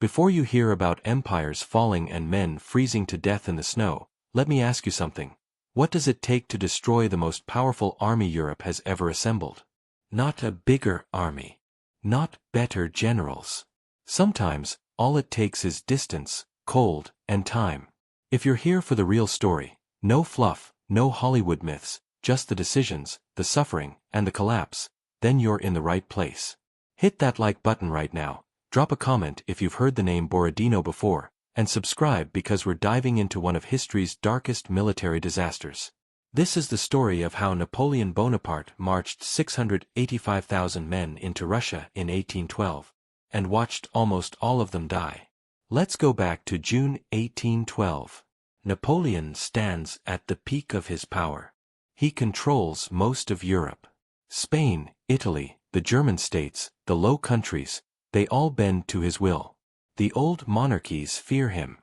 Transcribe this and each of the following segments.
Before you hear about empires falling and men freezing to death in the snow, let me ask you something. What does it take to destroy the most powerful army Europe has ever assembled? Not a bigger army. Not better generals. Sometimes, all it takes is distance, cold, and time. If you're here for the real story, no fluff, no Hollywood myths, just the decisions, the suffering, and the collapse, then you're in the right place. Hit that like button right now, drop a comment if you've heard the name Borodino before, and subscribe because we're diving into one of history's darkest military disasters. This is the story of how Napoleon Bonaparte marched 685,000 men into Russia in 1812, and watched almost all of them die. Let's go back to June 1812. Napoleon stands at the peak of his power. He controls most of Europe. Spain, Italy, the German states, the Low Countries, they all bend to his will. The old monarchies fear him.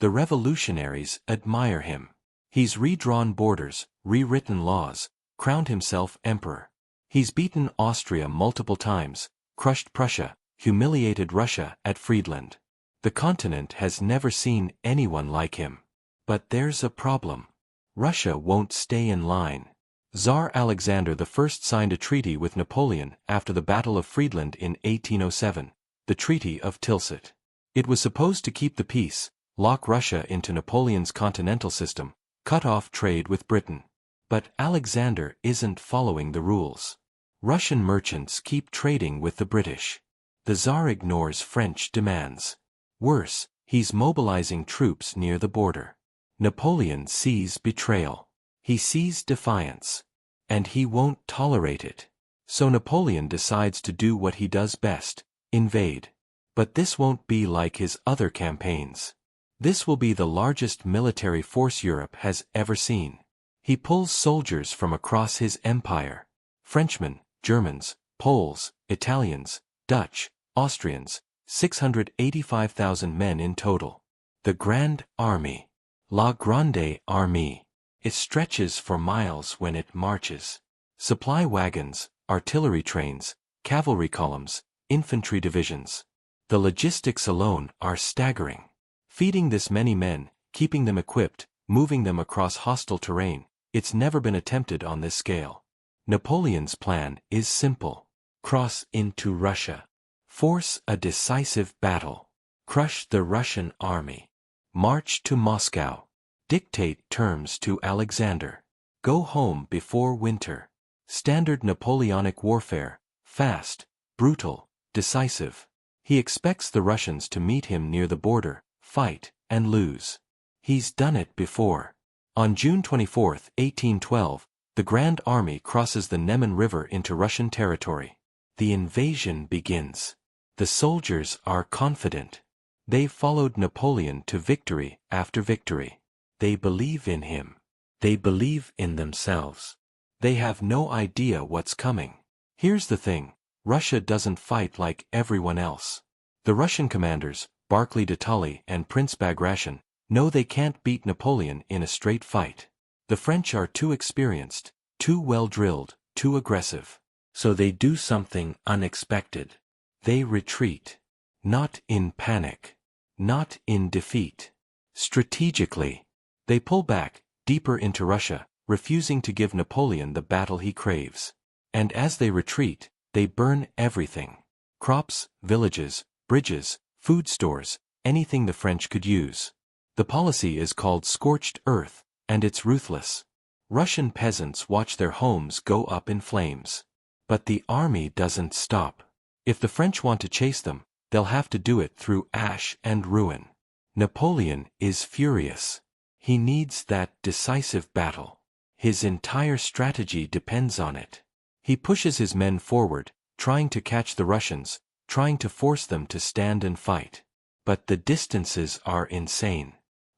The revolutionaries admire him. He's redrawn borders, rewritten laws, crowned himself emperor. He's beaten Austria multiple times, crushed Prussia, humiliated Russia at Friedland. The continent has never seen anyone like him. But there's a problem. Russia won't stay in line. Tsar Alexander I signed a treaty with Napoleon after the Battle of Friedland in 1807, the Treaty of Tilsit. It was supposed to keep the peace, lock Russia into Napoleon's continental system, cut off trade with Britain. But Alexander isn't following the rules. Russian merchants keep trading with the British. The Tsar ignores French demands. Worse, he's mobilizing troops near the border. Napoleon sees betrayal. He sees defiance. And he won't tolerate it. So Napoleon decides to do what he does best, invade. But this won't be like his other campaigns. This will be the largest military force Europe has ever seen. He pulls soldiers from across his empire. Frenchmen, Germans, Poles, Italians, Dutch, Austrians, 685,000 men in total. The Grande Armée. La Grande Armée. It stretches for miles when it marches. Supply wagons, artillery trains, cavalry columns, infantry divisions. The logistics alone are staggering. Feeding this many men, keeping them equipped, moving them across hostile terrain, it's never been attempted on this scale. Napoleon's plan is simple. Cross into Russia. Force a decisive battle. Crush the Russian army. March to Moscow. Dictate terms to Alexander. Go home before winter. Standard Napoleonic warfare, fast, brutal, decisive. He expects the Russians to meet him near the border, fight, and lose. He's done it before. On June 24, 1812, the Grand Army crosses the Neman River into Russian territory. The invasion begins. The soldiers are confident. They've followed Napoleon to victory after victory. They believe in him. They believe in themselves. They have no idea what's coming. Here's the thing, Russia doesn't fight like everyone else. The Russian commanders, Barclay de Tolly and Prince Bagration, know they can't beat Napoleon in a straight fight. The French are too experienced, too well-drilled, too aggressive. So they do something unexpected. They retreat. Not in panic. Not in defeat. Strategically. They pull back, deeper into Russia, refusing to give Napoleon the battle he craves. And as they retreat, they burn everything. Crops, villages, bridges, food stores, anything the French could use. The policy is called scorched earth, and it's ruthless. Russian peasants watch their homes go up in flames. But the army doesn't stop. If the French want to chase them, they'll have to do it through ash and ruin. Napoleon is furious. He needs that decisive battle. His entire strategy depends on it. He pushes his men forward, trying to catch the Russians, trying to force them to stand and fight. But the distances are insane.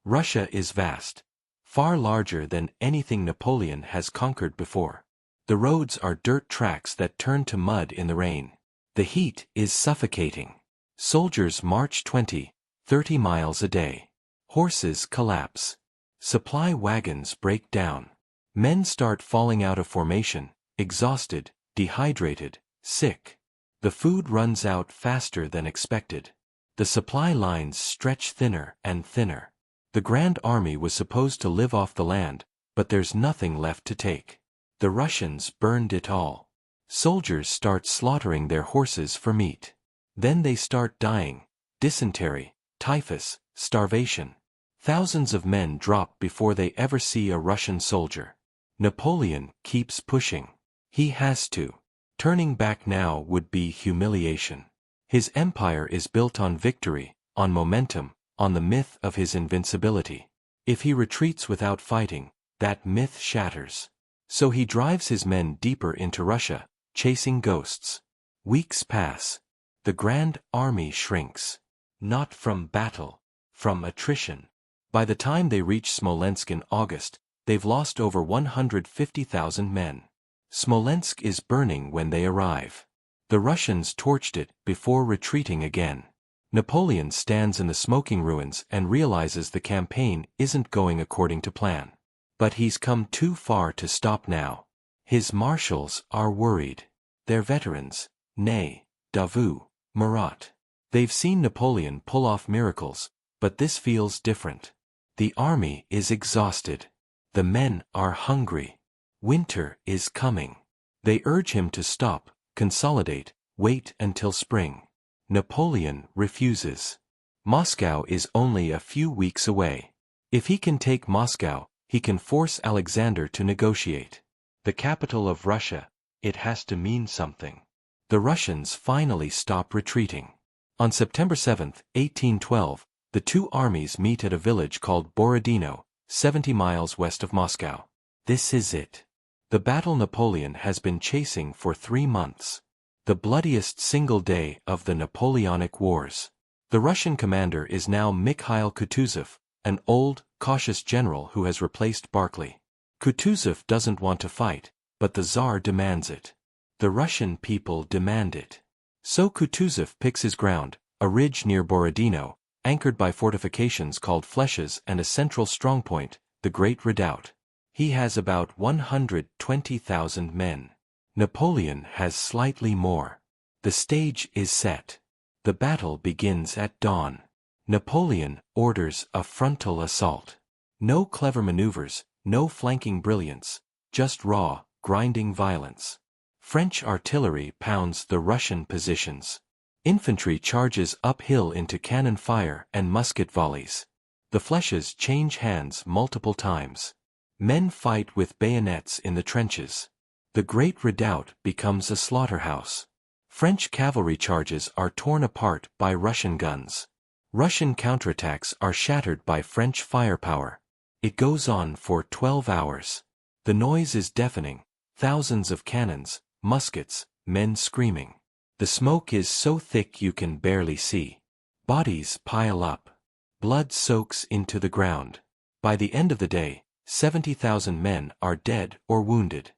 Russia is vast, far larger than anything Napoleon has conquered before. The roads are dirt tracks that turn to mud in the rain. The heat is suffocating. Soldiers march 20, 30 miles a day. Horses collapse. Supply wagons break down. Men start falling out of formation, exhausted, dehydrated, sick. The food runs out faster than expected. The supply lines stretch thinner and thinner. The Grand Army was supposed to live off the land, but there's nothing left to take. The Russians burned it all. Soldiers start slaughtering their horses for meat. Then they start dying: dysentery, typhus, starvation. Thousands of men drop before they ever see a Russian soldier. Napoleon keeps pushing. He has to. Turning back now would be humiliation. His empire is built on victory, on momentum, on the myth of his invincibility. If he retreats without fighting, that myth shatters. So he drives his men deeper into Russia, chasing ghosts. Weeks pass. The Grand Army shrinks. Not from battle, from attrition. By the time they reach Smolensk in August, they've lost over 150,000 men. Smolensk is burning when they arrive. The Russians torched it before retreating again. Napoleon stands in the smoking ruins and realizes the campaign isn't going according to plan. But he's come too far to stop now. His marshals are worried. They're veterans: Ney, Davout, Murat. They've seen Napoleon pull off miracles, but this feels different. The army is exhausted. The men are hungry. Winter is coming. They urge him to stop, consolidate, wait until spring. Napoleon refuses. Moscow is only a few weeks away. If he can take Moscow, he can force Alexander to negotiate. The capital of Russia, it has to mean something. The Russians finally stop retreating. On September 7, 1812, the two armies meet at a village called Borodino, 70 miles west of Moscow. This is it. The battle Napoleon has been chasing for 3 months. The bloodiest single day of the Napoleonic Wars. The Russian commander is now Mikhail Kutuzov, an old, cautious general who has replaced Barclay. Kutuzov doesn't want to fight, but the Tsar demands it. The Russian people demand it. So Kutuzov picks his ground, a ridge near Borodino, anchored by fortifications called flèches and a central strongpoint, the Great Redoubt. He has about 120,000 men. Napoleon has slightly more. The stage is set. The battle begins at dawn. Napoleon orders a frontal assault. No clever maneuvers, no flanking brilliance, just raw, grinding violence. French artillery pounds the Russian positions. Infantry charges uphill into cannon fire and musket volleys. The flèches change hands multiple times. Men fight with bayonets in the trenches. The Great Redoubt becomes a slaughterhouse. French cavalry charges are torn apart by Russian guns. Russian counterattacks are shattered by French firepower. It goes on for 12 hours. The noise is deafening: thousands of cannons, muskets, men screaming. The smoke is so thick you can barely see. Bodies pile up. Blood soaks into the ground. By the end of the day, 70,000 men are dead or wounded.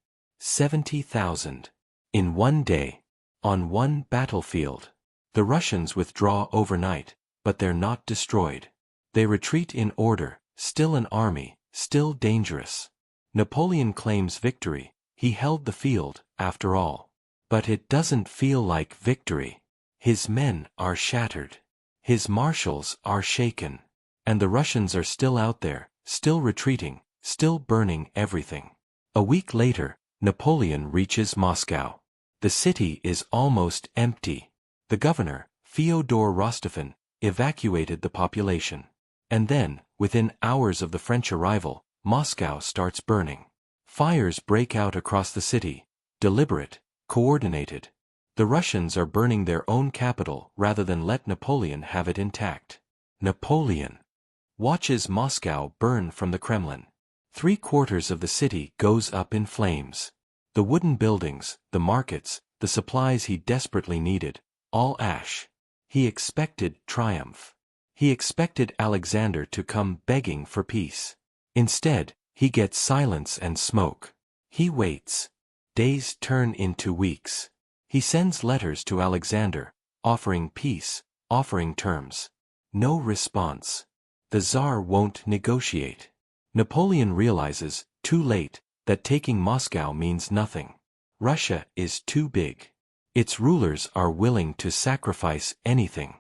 70,000. In one day. On one battlefield. The Russians withdraw overnight, but they're not destroyed. They retreat in order, still an army, still dangerous. Napoleon claims victory: he held the field, after all. But it doesn't feel like victory. His men are shattered. His marshals are shaken. And the Russians are still out there, still retreating, still burning everything. A week later, Napoleon reaches Moscow. The city is almost empty. The governor, Fyodor Rostophin, evacuated the population. And then, within hours of the French arrival, Moscow starts burning. Fires break out across the city, deliberate, coordinated. The Russians are burning their own capital rather than let Napoleon have it intact. Napoleon watches Moscow burn from the Kremlin. 3/4 of the city goes up in flames. The wooden buildings, the markets, the supplies he desperately needed, all ash. He expected triumph. He expected Alexander to come begging for peace. Instead, he gets silence and smoke. He waits. Days turn into weeks. He sends letters to Alexander, offering peace, offering terms. No response. The Tsar won't negotiate. Napoleon realizes, too late, that taking Moscow means nothing. Russia is too big. Its rulers are willing to sacrifice anything.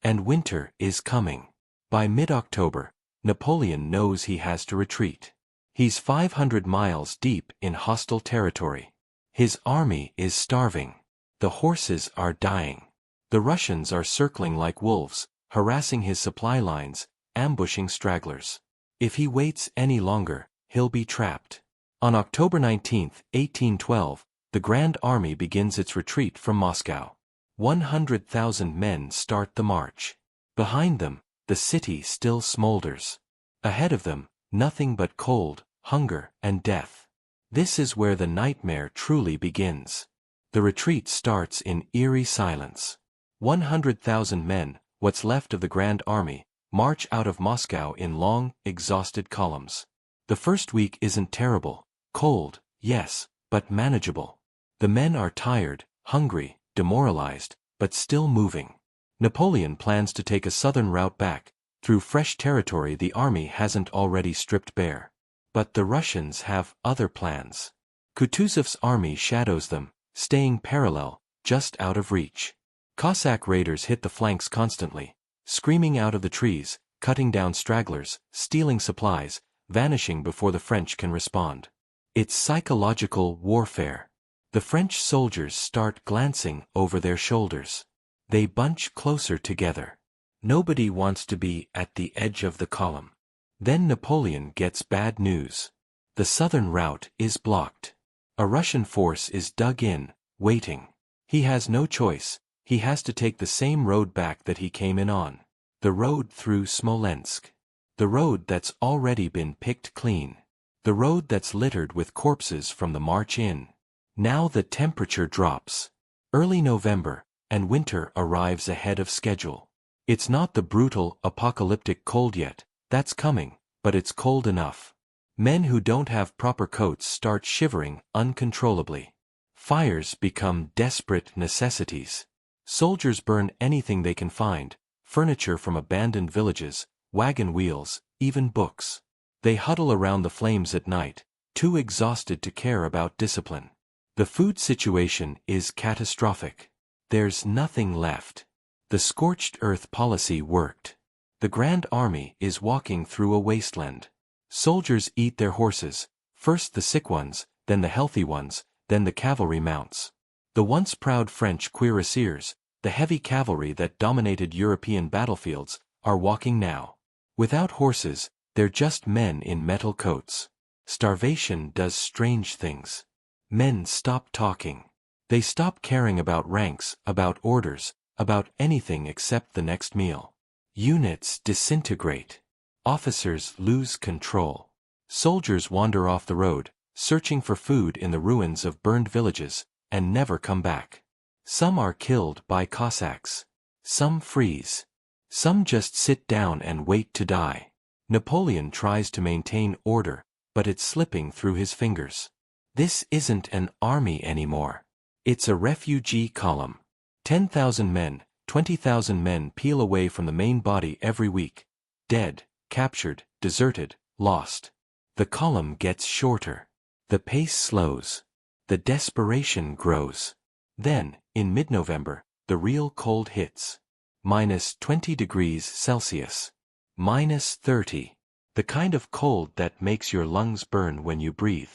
And winter is coming. By mid-October, Napoleon knows he has to retreat. He's 500 miles deep in hostile territory. His army is starving. The horses are dying. The Russians are circling like wolves, harassing his supply lines, ambushing stragglers. If he waits any longer, he'll be trapped. On October 19, 1812, the Grand Army begins its retreat from Moscow. 100,000 men start the march. Behind them, the city still smolders. Ahead of them, nothing but cold, hunger, and death. This is where the nightmare truly begins. The retreat starts in eerie silence. 100,000 men, what's left of the Grand Army, march out of Moscow in long, exhausted columns. The first week isn't terrible. Cold, yes, but manageable. The men are tired, hungry, demoralized, but still moving. Napoleon plans to take a southern route back, through fresh territory the army hasn't already stripped bare. But the Russians have other plans. Kutuzov's army shadows them, staying parallel, just out of reach. Cossack raiders hit the flanks constantly, screaming out of the trees, cutting down stragglers, stealing supplies, vanishing before the French can respond. It's psychological warfare. The French soldiers start glancing over their shoulders. They bunch closer together. Nobody wants to be at the edge of the column. Then Napoleon gets bad news. The southern route is blocked. A Russian force is dug in, waiting. He has no choice. He has to take the same road back that he came in on. The road through Smolensk. The road that's already been picked clean. The road that's littered with corpses from the march in. Now the temperature drops. Early November, and winter arrives ahead of schedule. It's not the brutal, apocalyptic cold yet, that's coming, but it's cold enough. Men who don't have proper coats start shivering uncontrollably. Fires become desperate necessities. Soldiers burn anything they can find, furniture from abandoned villages, wagon wheels, even books. They huddle around the flames at night, too exhausted to care about discipline. The food situation is catastrophic. There's nothing left. The scorched earth policy worked. The Grand Army is walking through a wasteland. Soldiers eat their horses, first the sick ones, then the healthy ones, then the cavalry mounts. The once proud French cuirassiers, the heavy cavalry that dominated European battlefields, are walking now. Without horses, they're just men in metal coats. Starvation does strange things. Men stop talking. They stop caring about ranks, about orders, about anything except the next meal. Units disintegrate. Officers lose control. Soldiers wander off the road, searching for food in the ruins of burned villages, and never come back. Some are killed by Cossacks. Some freeze. Some just sit down and wait to die. Napoleon tries to maintain order, but it's slipping through his fingers. This isn't an army anymore. It's a refugee column. 10,000 men, 20,000 men peel away from the main body every week. Dead, captured, deserted, lost. The column gets shorter. The pace slows. The desperation grows. Then, in mid-November, the real cold hits. -20 degrees Celsius. -30. The kind of cold that makes your lungs burn when you breathe.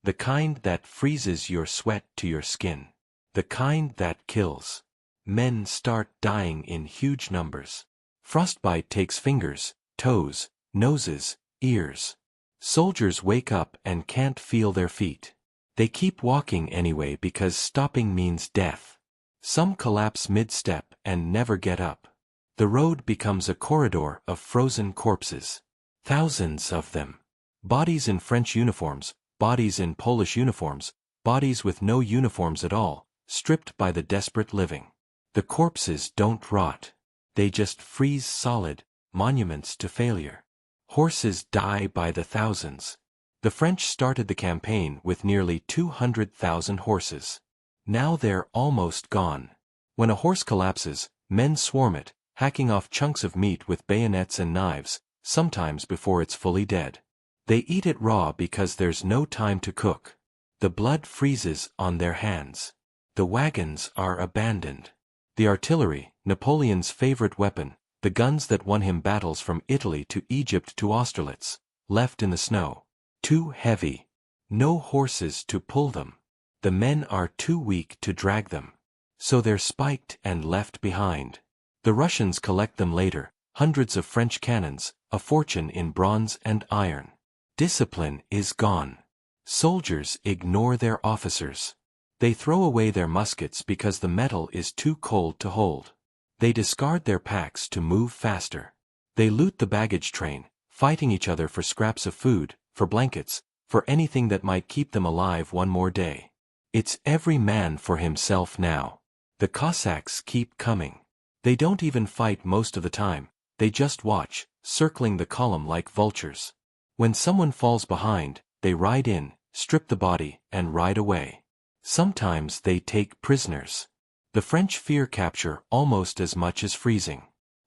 The kind that freezes your sweat to your skin. The kind that kills. Men start dying in huge numbers. Frostbite takes fingers, toes, noses, ears. Soldiers wake up and can't feel their feet. They keep walking anyway because stopping means death. Some collapse mid-step and never get up. The road becomes a corridor of frozen corpses. Thousands of them. Bodies in French uniforms, bodies in Polish uniforms, bodies with no uniforms at all, stripped by the desperate living. The corpses don't rot. They just freeze solid, monuments to failure. Horses die by the thousands. The French started the campaign with nearly 200,000 horses. Now they're almost gone. When a horse collapses, men swarm it, hacking off chunks of meat with bayonets and knives, sometimes before it's fully dead. They eat it raw because there's no time to cook. The blood freezes on their hands. The wagons are abandoned. The artillery, Napoleon's favorite weapon, the guns that won him battles from Italy to Egypt to Austerlitz, left in the snow. Too heavy. No horses to pull them. The men are too weak to drag them. So they're spiked and left behind. The Russians collect them later, hundreds of French cannons, a fortune in bronze and iron. Discipline is gone. Soldiers ignore their officers. They throw away their muskets because the metal is too cold to hold. They discard their packs to move faster. They loot the baggage train, fighting each other for scraps of food, for blankets, for anything that might keep them alive one more day. It's every man for himself now. The Cossacks keep coming. They don't even fight most of the time, they just watch, circling the column like vultures. When someone falls behind, they ride in, strip the body, and ride away. Sometimes they take prisoners. The French fear capture almost as much as freezing.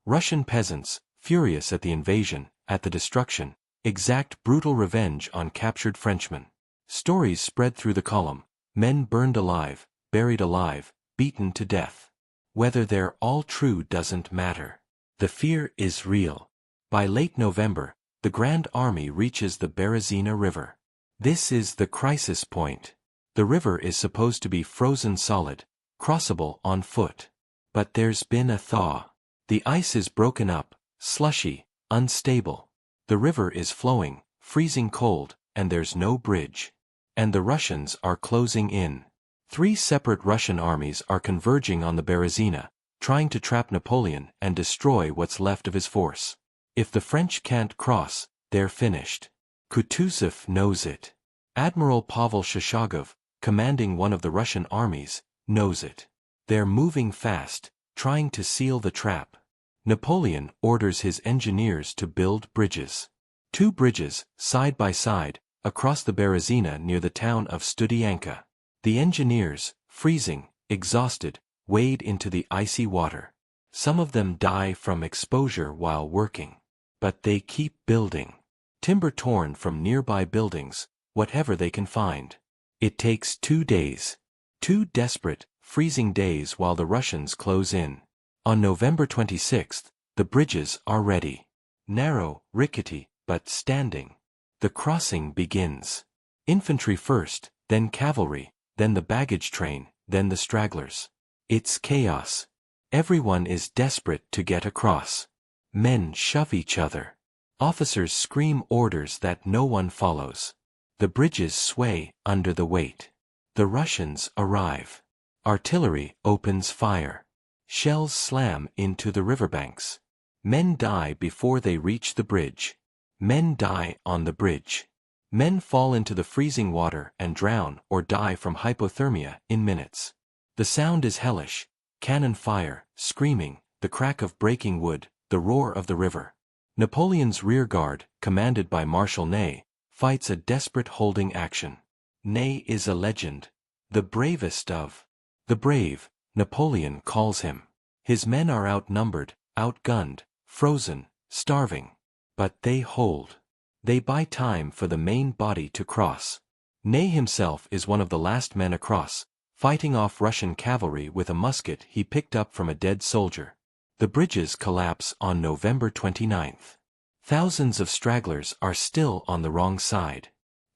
Russian peasants, furious at the invasion, at the destruction, exact brutal revenge on captured Frenchmen. Stories spread through the column, men burned alive, buried alive, beaten to death. Whether they're all true doesn't matter. The fear is real. By late November, the Grande Armée reaches the Berezina River. This is the crisis point. The river is supposed to be frozen solid, crossable on foot. But there's been a thaw. The ice is broken up, slushy, unstable. The river is flowing, freezing cold, and there's no bridge. And the Russians are closing in. 3 separate Russian armies are converging on the Berezina, trying to trap Napoleon and destroy what's left of his force. If the French can't cross, they're finished. Kutuzov knows it. Admiral Pavel Shishagov, commanding one of the Russian armies, knows it. They're moving fast, trying to seal the trap. Napoleon orders his engineers to build bridges. 2 bridges, side by side, across the Berezina near the town of Studianka. The engineers, freezing, exhausted, wade into the icy water. Some of them die from exposure while working. But they keep building. Timber torn from nearby buildings, whatever they can find. It takes 2 days. 2 desperate, freezing days while the Russians close in. On November 26th, the bridges are ready. Narrow, rickety, but standing. The crossing begins. Infantry first, then cavalry, then the baggage train, then the stragglers. It's chaos. Everyone is desperate to get across. Men shove each other. Officers scream orders that no one follows. The bridges sway under the weight. The Russians arrive. Artillery opens fire. Shells slam into the riverbanks. Men die before they reach the bridge. Men die on the bridge. Men fall into the freezing water and drown or die from hypothermia in minutes. The sound is hellish. Cannon fire, screaming, the crack of breaking wood, the roar of the river. Napoleon's rearguard, commanded by Marshal Ney, fights a desperate holding action. Ney is a legend. The bravest of the brave, Napoleon calls him. His men are outnumbered, outgunned, frozen, starving. But they hold. They buy time for the main body to cross. Ney himself is one of the last men across, fighting off Russian cavalry with a musket he picked up from a dead soldier. The bridges collapse on November 29th. Thousands of stragglers are still on the wrong side.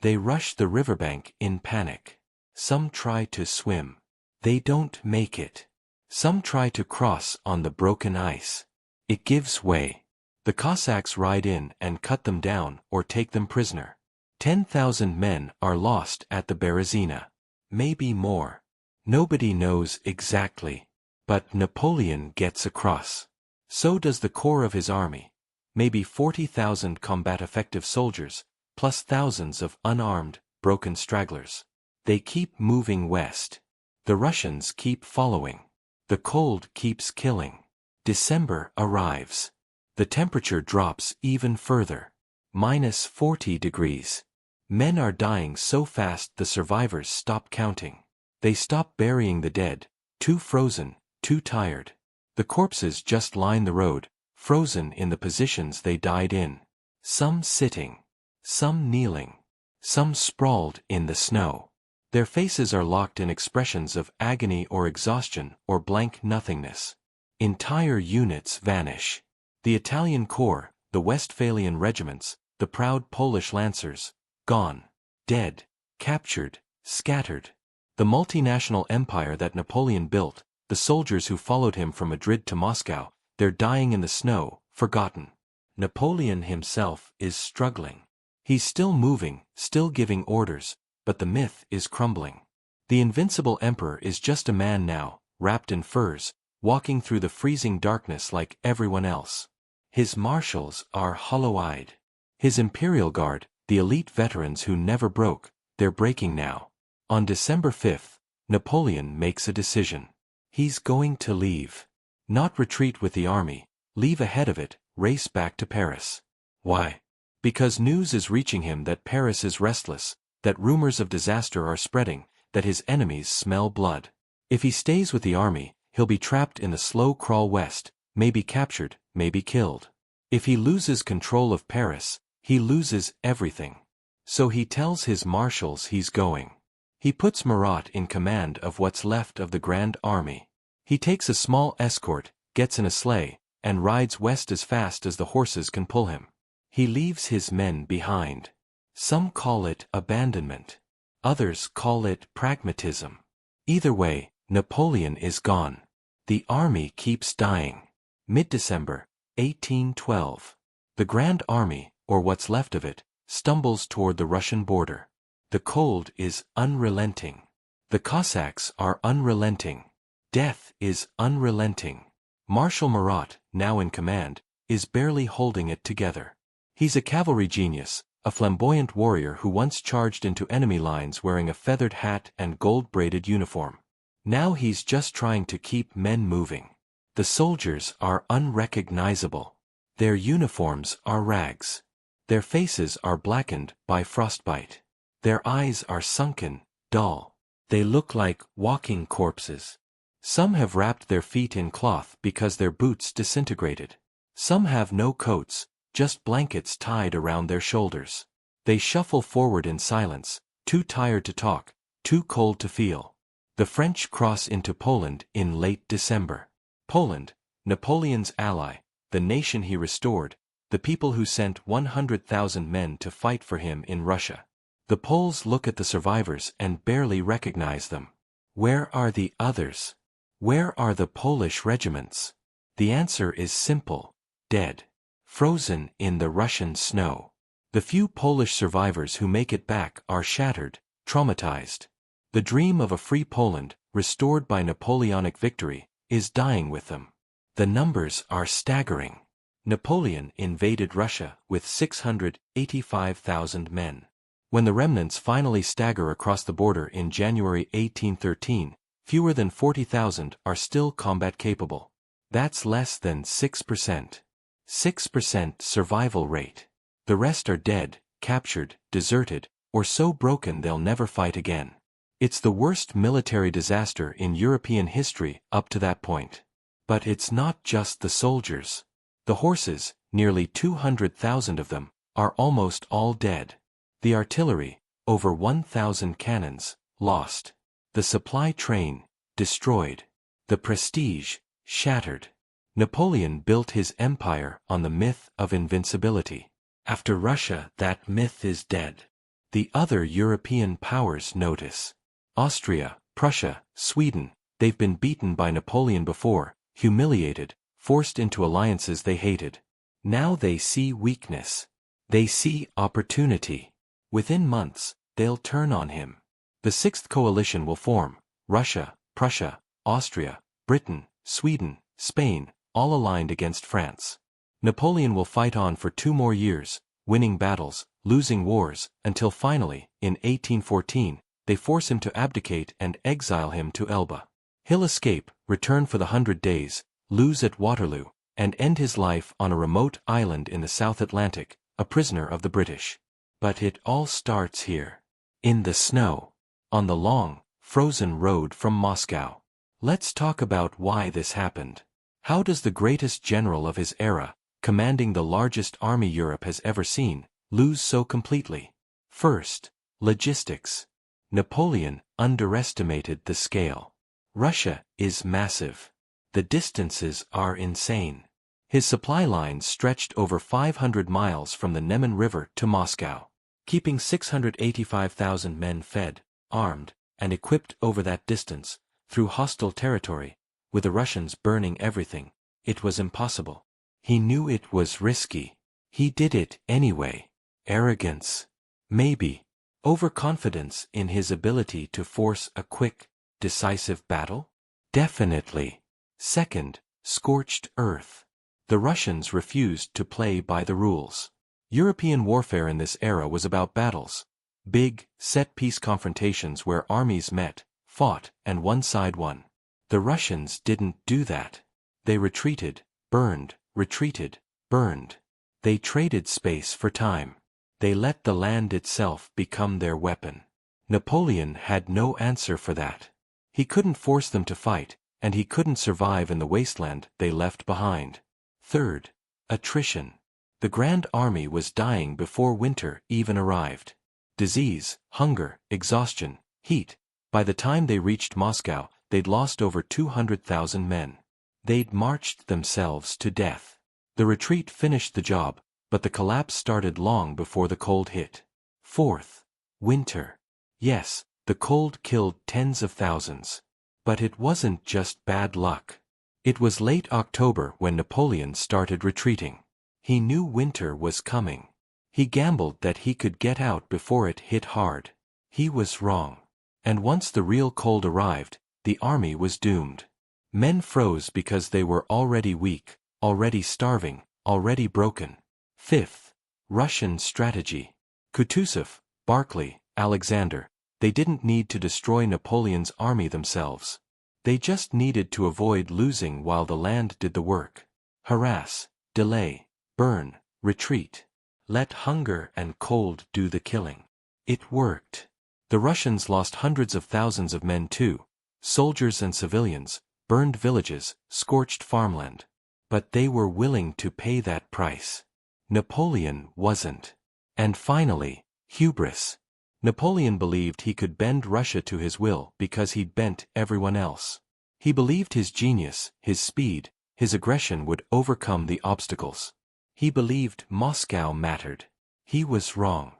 They rush the riverbank in panic. Some try to swim. They don't make it. Some try to cross on the broken ice. It gives way. The Cossacks ride in and cut them down or take them prisoner. 10,000 men are lost at the Berezina. Maybe more. Nobody knows exactly. But Napoleon gets across. So does the core of his army. Maybe 40,000 combat-effective soldiers, plus thousands of unarmed, broken stragglers. They keep moving west. The Russians keep following. The cold keeps killing. December arrives. The temperature drops even further. -40 degrees. Men are dying so fast the survivors stop counting. They stop burying the dead, too frozen, too tired. The corpses just line the road, frozen in the positions they died in. Some sitting. Some kneeling. Some sprawled in the snow. Their faces are locked in expressions of agony or exhaustion or blank nothingness. Entire units vanish. The Italian corps, the Westphalian regiments, the proud Polish lancers, gone. Dead, captured, scattered. The multinational empire that Napoleon built, the soldiers who followed him from Madrid to Moscow, they're dying in the snow, forgotten. Napoleon himself is struggling. He's still moving, still giving orders, but the myth is crumbling. The invincible emperor is just a man now, wrapped in furs, walking through the freezing darkness like everyone else. His marshals are hollow-eyed. His imperial guard, the elite veterans who never broke, they're breaking now. On December 5th, Napoleon makes a decision. He's going to leave. Not retreat with the army, leave ahead of it, race back to Paris. Why? Because news is reaching him that Paris is restless, that rumors of disaster are spreading, that his enemies smell blood. If he stays with the army, he'll be trapped in the slow crawl west, maybe captured, maybe killed. If he loses control of Paris, he loses everything. So he tells his marshals he's going. He puts Murat in command of what's left of the Grande Armée. He takes a small escort, gets in a sleigh, and rides west as fast as the horses can pull him. He leaves his men behind. Some call it abandonment. Others call it pragmatism. Either way, Napoleon is gone. The army keeps dying. Mid-December, 1812. The Grande Armée, or what's left of it, stumbles toward the Russian border. The cold is unrelenting. The Cossacks are unrelenting. Death is unrelenting. Marshal Murat, now in command, is barely holding it together. He's a cavalry genius, a flamboyant warrior who once charged into enemy lines wearing a feathered hat and gold-braided uniform. Now he's just trying to keep men moving. The soldiers are unrecognizable. Their uniforms are rags. Their faces are blackened by frostbite. Their eyes are sunken, dull. They look like walking corpses. Some have wrapped their feet in cloth because their boots disintegrated. Some have no coats, just blankets tied around their shoulders. They shuffle forward in silence, too tired to talk, too cold to feel. The French cross into Poland in late December. Poland, Napoleon's ally, the nation he restored, the people who sent 100,000 men to fight for him in Russia. The Poles look at the survivors and barely recognize them. Where are the others? Where are the Polish regiments? The answer is simple: dead. Frozen in the Russian snow. The few Polish survivors who make it back are shattered, traumatized. The dream of a free Poland, restored by Napoleonic victory, is dying with them. The numbers are staggering. Napoleon invaded Russia with 685,000 men. When the remnants finally stagger across the border in January 1813, fewer than 40,000 are still combat-capable. That's less than 6%. 6% survival rate. The rest are dead, captured, deserted, or so broken they'll never fight again. It's the worst military disaster in European history up to that point. But it's not just the soldiers. The horses, nearly 200,000 of them, are almost all dead. The artillery, over 1,000 cannons, lost. The supply train, destroyed. The prestige, shattered. Napoleon built his empire on the myth of invincibility. After Russia, that myth is dead. The other European powers notice. Austria, Prussia, Sweden, they've been beaten by Napoleon before, humiliated, forced into alliances they hated. Now they see weakness. They see opportunity. Within months, they'll turn on him. The Sixth Coalition will form: Russia, Prussia, Austria, Britain, Sweden, Spain, all aligned against France. Napoleon will fight on for 2 more years, winning battles, losing wars, until finally, in 1814, they force him to abdicate and exile him to Elba. He'll escape, return for the 100 Days, lose at Waterloo, and end his life on a remote island in the South Atlantic, a prisoner of the British. But it all starts here. In the snow. On the long, frozen road from Moscow. Let's talk about why this happened. How does the greatest general of his era, commanding the largest army Europe has ever seen, lose so completely? First, logistics. Napoleon underestimated the scale. Russia is massive. The distances are insane. His supply lines stretched over 500 miles from the Neman River to Moscow, keeping 685,000 men fed, armed, and equipped over that distance, through hostile territory, with the Russians burning everything. It was impossible. He knew it was risky. He did it anyway. Arrogance? Maybe. Overconfidence in his ability to force a quick, decisive battle? Definitely. Second, scorched earth. The Russians refused to play by the rules. European warfare in this era was about battles. Big, set-piece confrontations where armies met, fought, and one side won. The Russians didn't do that. They retreated, burned, retreated, burned. They traded space for time. They let the land itself become their weapon. Napoleon had no answer for that. He couldn't force them to fight, and he couldn't survive in the wasteland they left behind. Third, attrition. The Grande Armée was dying before winter even arrived. Disease, hunger, exhaustion, heat. By the time they reached Moscow, they'd lost over 200,000 men. They'd marched themselves to death. The retreat finished the job, but the collapse started long before the cold hit. Fourth, winter. Yes, the cold killed tens of thousands. But it wasn't just bad luck. It was late October when Napoleon started retreating. He knew winter was coming. He gambled that he could get out before it hit hard. He was wrong. And once the real cold arrived, the army was doomed. Men froze because they were already weak, already starving, already broken. Fifth, Russian strategy. Kutuzov, Barclay, Alexander, they didn't need to destroy Napoleon's army themselves. They just needed to avoid losing while the land did the work. Harass, delay, burn, retreat. Let hunger and cold do the killing. It worked. The Russians lost hundreds of thousands of men too, soldiers and civilians, burned villages, scorched farmland. But they were willing to pay that price. Napoleon wasn't. And finally, hubris. Napoleon believed he could bend Russia to his will because he'd bent everyone else. He believed his genius, his speed, his aggression would overcome the obstacles. He believed Moscow mattered. He was wrong.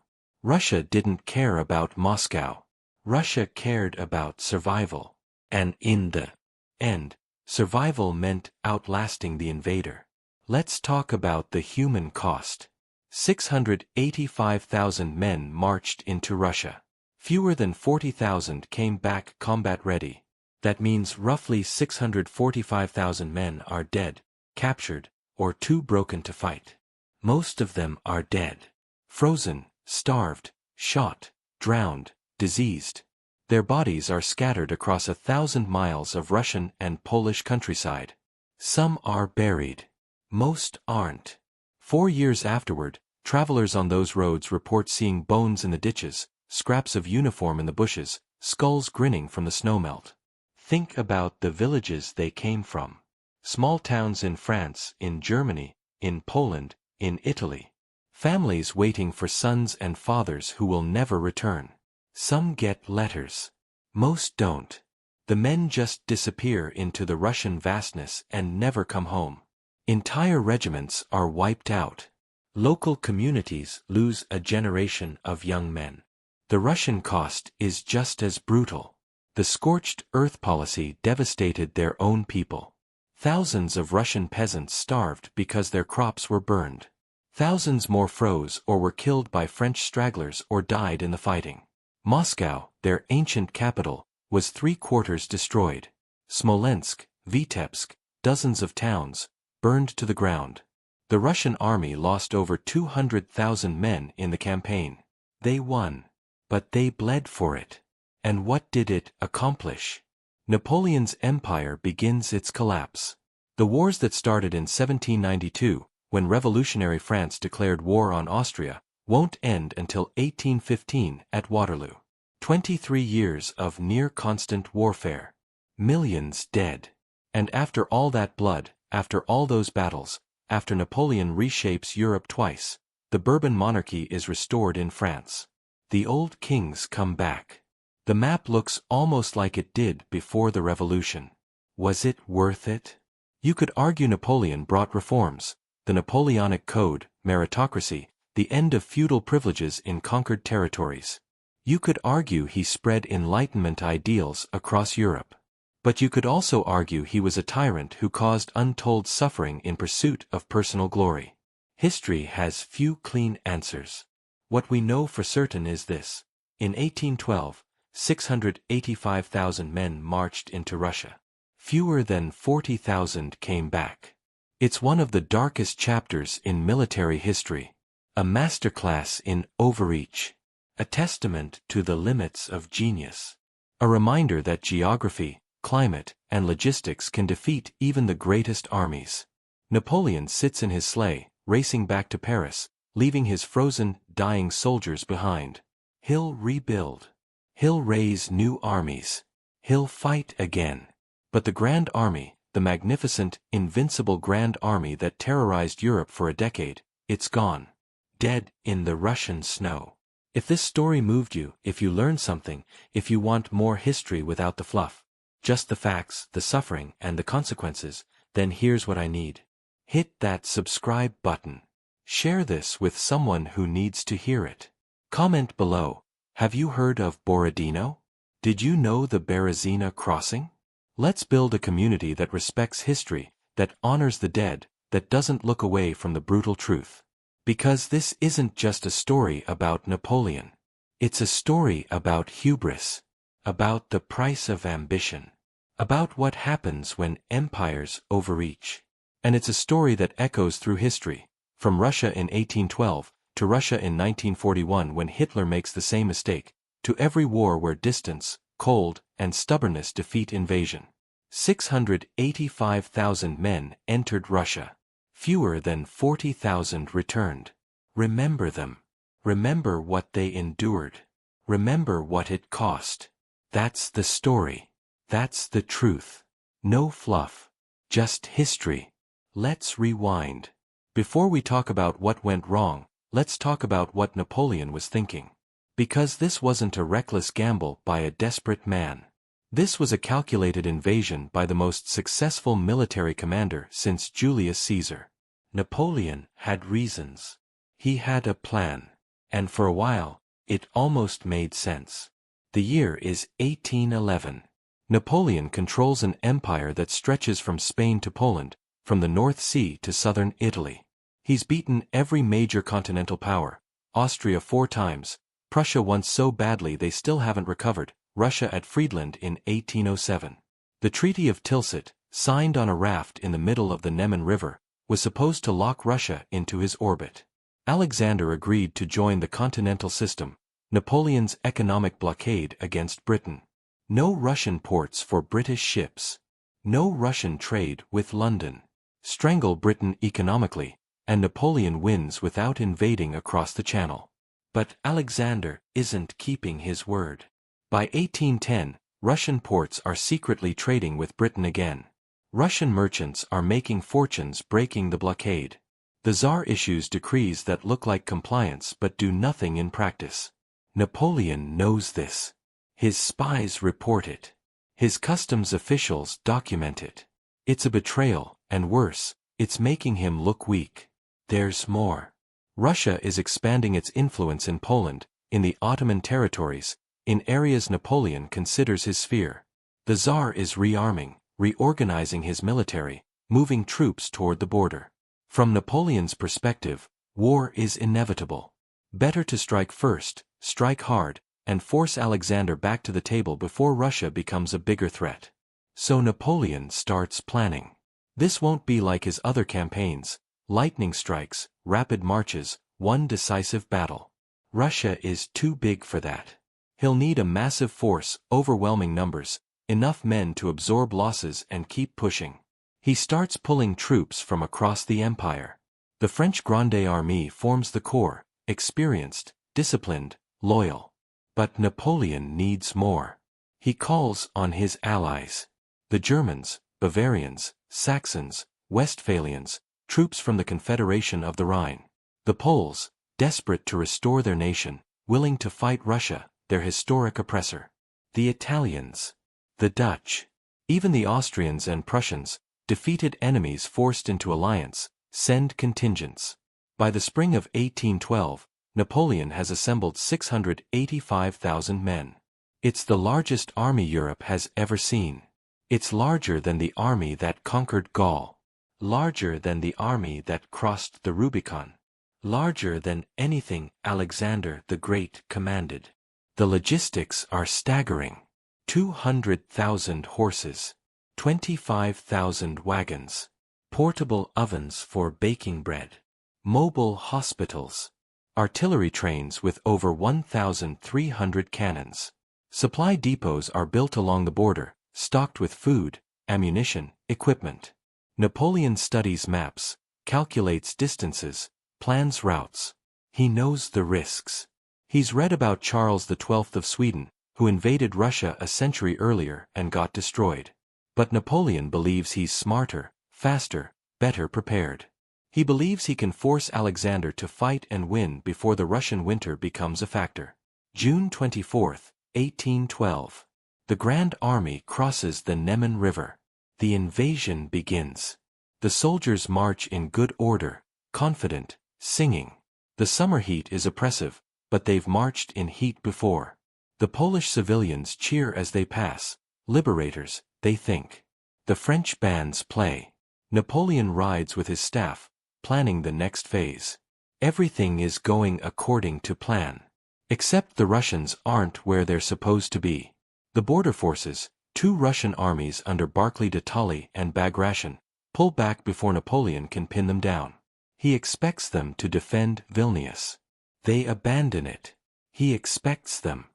Russia didn't care about Moscow. Russia cared about survival. And in the end, survival meant outlasting the invader. Let's talk about the human cost. 685,000 men marched into Russia. Fewer than 40,000 came back combat-ready. That means roughly 645,000 men are dead, captured, or too broken to fight. Most of them are dead. Frozen, starved, shot, drowned, diseased. Their bodies are scattered across 1,000 miles of Russian and Polish countryside. Some are buried. Most aren't. 4 years afterward, travelers on those roads report seeing bones in the ditches, scraps of uniform in the bushes, skulls grinning from the snowmelt. Think about the villages they came from. Small towns in France, in Germany, in Poland, in Italy. Families waiting for sons and fathers who will never return. Some get letters. Most don't. The men just disappear into the Russian vastness and never come home. Entire regiments are wiped out. Local communities lose a generation of young men. The Russian cost is just as brutal. The scorched earth policy devastated their own people. Thousands of Russian peasants starved because their crops were burned. Thousands more froze or were killed by French stragglers or died in the fighting. Moscow, their ancient capital, was 3/4 destroyed. Smolensk, Vitebsk, dozens of towns, burned to the ground. The Russian army lost over 200,000 men in the campaign. They won. But they bled for it. And what did it accomplish? Napoleon's empire begins its collapse. The wars that started in 1792, when revolutionary France declared war on Austria, won't end until 1815 at Waterloo. 23 years of near-constant warfare. Millions dead. And after all that blood, after all those battles, after Napoleon reshapes Europe twice, the Bourbon monarchy is restored in France. The old kings come back. The map looks almost like it did before the revolution. Was it worth it? You could argue Napoleon brought reforms, the Napoleonic Code, meritocracy, the end of feudal privileges in conquered territories. You could argue he spread Enlightenment ideals across Europe. But you could also argue he was a tyrant who caused untold suffering in pursuit of personal glory. History has few clean answers. What we know for certain is this. In 1812, 685,000 men marched into Russia. Fewer than 40,000 came back. It's one of the darkest chapters in military history. A masterclass in overreach. A testament to the limits of genius. A reminder that geography, climate, and logistics can defeat even the greatest armies. Napoleon sits in his sleigh, racing back to Paris, leaving his frozen, dying soldiers behind. He'll rebuild. He'll raise new armies. He'll fight again. But the Grand Army, the magnificent, invincible Grand Army that terrorized Europe for a decade, it's gone. Dead in the Russian snow. If this story moved you, if you learned something, if you want more history without the fluff, just the facts, the suffering, and the consequences, then here's what I need. Hit that subscribe button. Share this with someone who needs to hear it. Comment below. Have you heard of Borodino? Did you know the Berezina crossing? Let's build a community that respects history, that honors the dead, that doesn't look away from the brutal truth. Because this isn't just a story about Napoleon. It's a story about hubris. About the price of ambition. About what happens when empires overreach. And it's a story that echoes through history, from Russia in 1812, to Russia in 1941 when Hitler makes the same mistake, to every war where distance, cold, and stubbornness defeat invasion. 685,000 men entered Russia. Fewer than 40,000 returned. Remember them. Remember what they endured. Remember what it cost. That's the story. That's the truth. No fluff. Just history. Let's rewind. Before we talk about what went wrong, let's talk about what Napoleon was thinking. Because this wasn't a reckless gamble by a desperate man. This was a calculated invasion by the most successful military commander since Julius Caesar. Napoleon had reasons. He had a plan. And for a while, it almost made sense. The year is 1811. Napoleon controls an empire that stretches from Spain to Poland, from the North Sea to southern Italy. He's beaten every major continental power, Austria 4 times, Prussia once so badly they still haven't recovered, Russia at Friedland in 1807. The Treaty of Tilsit, signed on a raft in the middle of the Neman River, was supposed to lock Russia into his orbit. Alexander agreed to join the continental system, Napoleon's economic blockade against Britain. No Russian ports for British ships. No Russian trade with London. Strangle Britain economically, and Napoleon wins without invading across the Channel. But Alexander isn't keeping his word. By 1810, Russian ports are secretly trading with Britain again. Russian merchants are making fortunes breaking the blockade. The Tsar issues decrees that look like compliance but do nothing in practice. Napoleon knows this. His spies report it. His customs officials document it. It's a betrayal, and worse, it's making him look weak. There's more. Russia is expanding its influence in Poland, in the Ottoman territories, in areas Napoleon considers his sphere. The Tsar is rearming, reorganizing his military, moving troops toward the border. From Napoleon's perspective, war is inevitable. Better to strike first, strike hard, and force Alexander back to the table before Russia becomes a bigger threat. So Napoleon starts planning. This won't be like his other campaigns, lightning strikes, rapid marches, one decisive battle. Russia is too big for that. He'll need a massive force, overwhelming numbers, enough men to absorb losses and keep pushing. He starts pulling troops from across the empire. The French Grande Armée forms the core, experienced, disciplined, loyal. But Napoleon needs more. He calls on his allies. The Germans, Bavarians, Saxons, Westphalians, troops from the Confederation of the Rhine. The Poles, desperate to restore their nation, willing to fight Russia, their historic oppressor. The Italians. The Dutch. Even the Austrians and Prussians, defeated enemies forced into alliance, send contingents. By the spring of 1812, Napoleon has assembled 685,000 men. It's the largest army Europe has ever seen. It's larger than the army that conquered Gaul. Larger than the army that crossed the Rubicon. Larger than anything Alexander the Great commanded. The logistics are staggering. 200,000 horses. 25,000 wagons. Portable ovens for baking bread. Mobile hospitals. Artillery trains with over 1,300 cannons. Supply depots are built along the border, stocked with food, ammunition, equipment. Napoleon studies maps, calculates distances, plans routes. He knows the risks. He's read about Charles XII of Sweden, who invaded Russia a century earlier and got destroyed. But Napoleon believes he's smarter, faster, better prepared. He believes he can force Alexander to fight and win before the Russian winter becomes a factor. June 24, 1812. The Grande Armée crosses the Neman River. The invasion begins. The soldiers march in good order, confident, singing. The summer heat is oppressive, but they've marched in heat before. The Polish civilians cheer as they pass. Liberators, they think. The French bands play. Napoleon rides with his staff, planning the next phase. Everything is going according to plan. Except the Russians aren't where they're supposed to be. The border forces, 2 Russian armies under Barclay de Tolly and Bagration, pull back before Napoleon can pin them down. He expects them to defend Vilnius. They abandon it. He expects them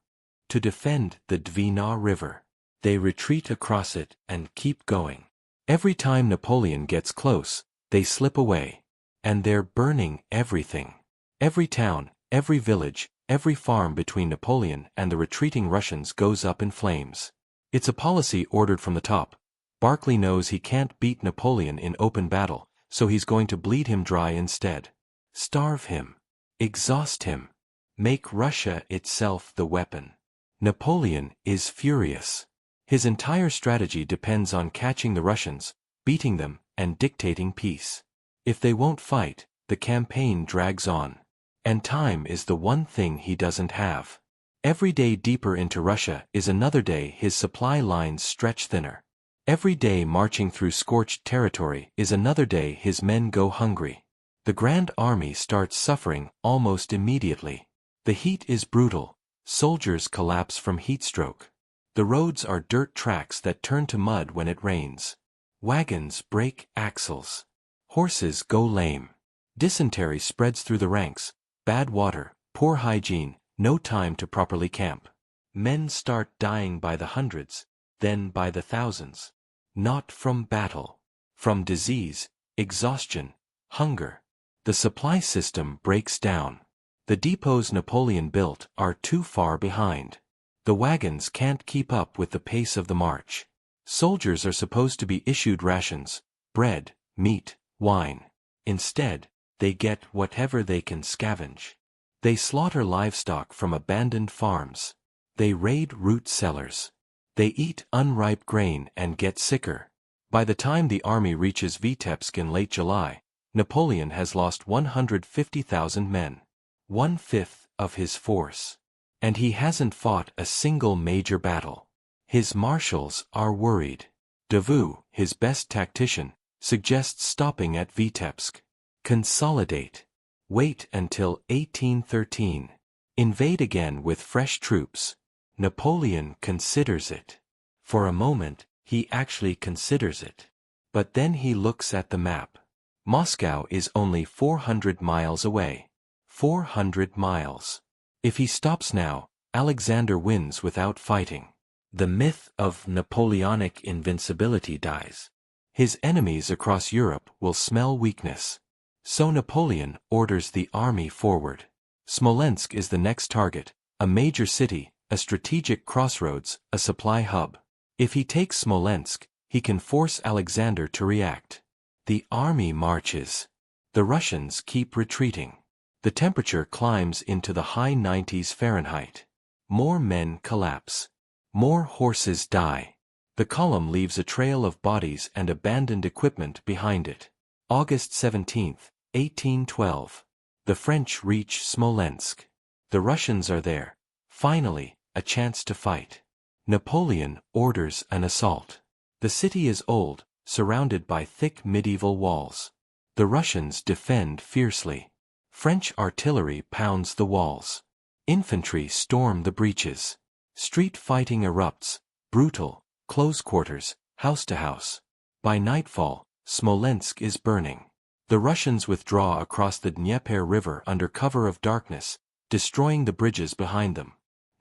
to defend the Dwina River. They retreat across it and keep going. Every time Napoleon gets close, they slip away. And they're burning everything. Every town, every village, every farm between Napoleon and the retreating Russians goes up in flames. It's a policy ordered from the top. Barclay knows he can't beat Napoleon in open battle, so he's going to bleed him dry instead. Starve him. Exhaust him. Make Russia itself the weapon. Napoleon is furious. His entire strategy depends on catching the Russians, beating them, and dictating peace. If they won't fight, the campaign drags on. And time is the one thing he doesn't have. Every day deeper into Russia is another day his supply lines stretch thinner. Every day marching through scorched territory is another day his men go hungry. The Grand Army starts suffering almost immediately. The heat is brutal. Soldiers collapse from heat stroke. The roads are dirt tracks that turn to mud when it rains. Wagons break axles. Horses go lame. Dysentery spreads through the ranks. Bad water, poor hygiene, no time to properly camp. Men start dying by the hundreds, then by the thousands. Not from battle. From disease, exhaustion, hunger. The supply system breaks down. The depots Napoleon built are too far behind. The wagons can't keep up with the pace of the march. Soldiers are supposed to be issued rations, bread, meat, wine. Instead, they get whatever they can scavenge. They slaughter livestock from abandoned farms. They raid root cellars. They eat unripe grain and get sicker. By the time the army reaches Vitebsk in late July, Napoleon has lost 150,000 men. 1/5 of his force. And he hasn't fought a single major battle. His marshals are worried. Davout, his best tactician, suggests stopping at Vitebsk. Consolidate. Wait until 1813. Invade again with fresh troops. Napoleon considers it. For a moment, he actually considers it. But then he looks at the map. Moscow is only 400 miles away. 400 miles. If he stops now, Alexander wins without fighting. The myth of Napoleonic invincibility dies. His enemies across Europe will smell weakness. So Napoleon orders the army forward. Smolensk is the next target, a major city, a strategic crossroads, a supply hub. If he takes Smolensk, he can force Alexander to react. The army marches. The Russians keep retreating. The temperature climbs into the high 90s Fahrenheit. More men collapse. More horses die. The column leaves a trail of bodies and abandoned equipment behind it. August 17, 1812. The French reach Smolensk. The Russians are there. Finally, a chance to fight. Napoleon orders an assault. The city is old, surrounded by thick medieval walls. The Russians defend fiercely. French artillery pounds the walls. Infantry storm the breaches. Street fighting erupts, brutal, close quarters, house to house. By nightfall, Smolensk is burning. The Russians withdraw across the Dnieper River under cover of darkness, destroying the bridges behind them.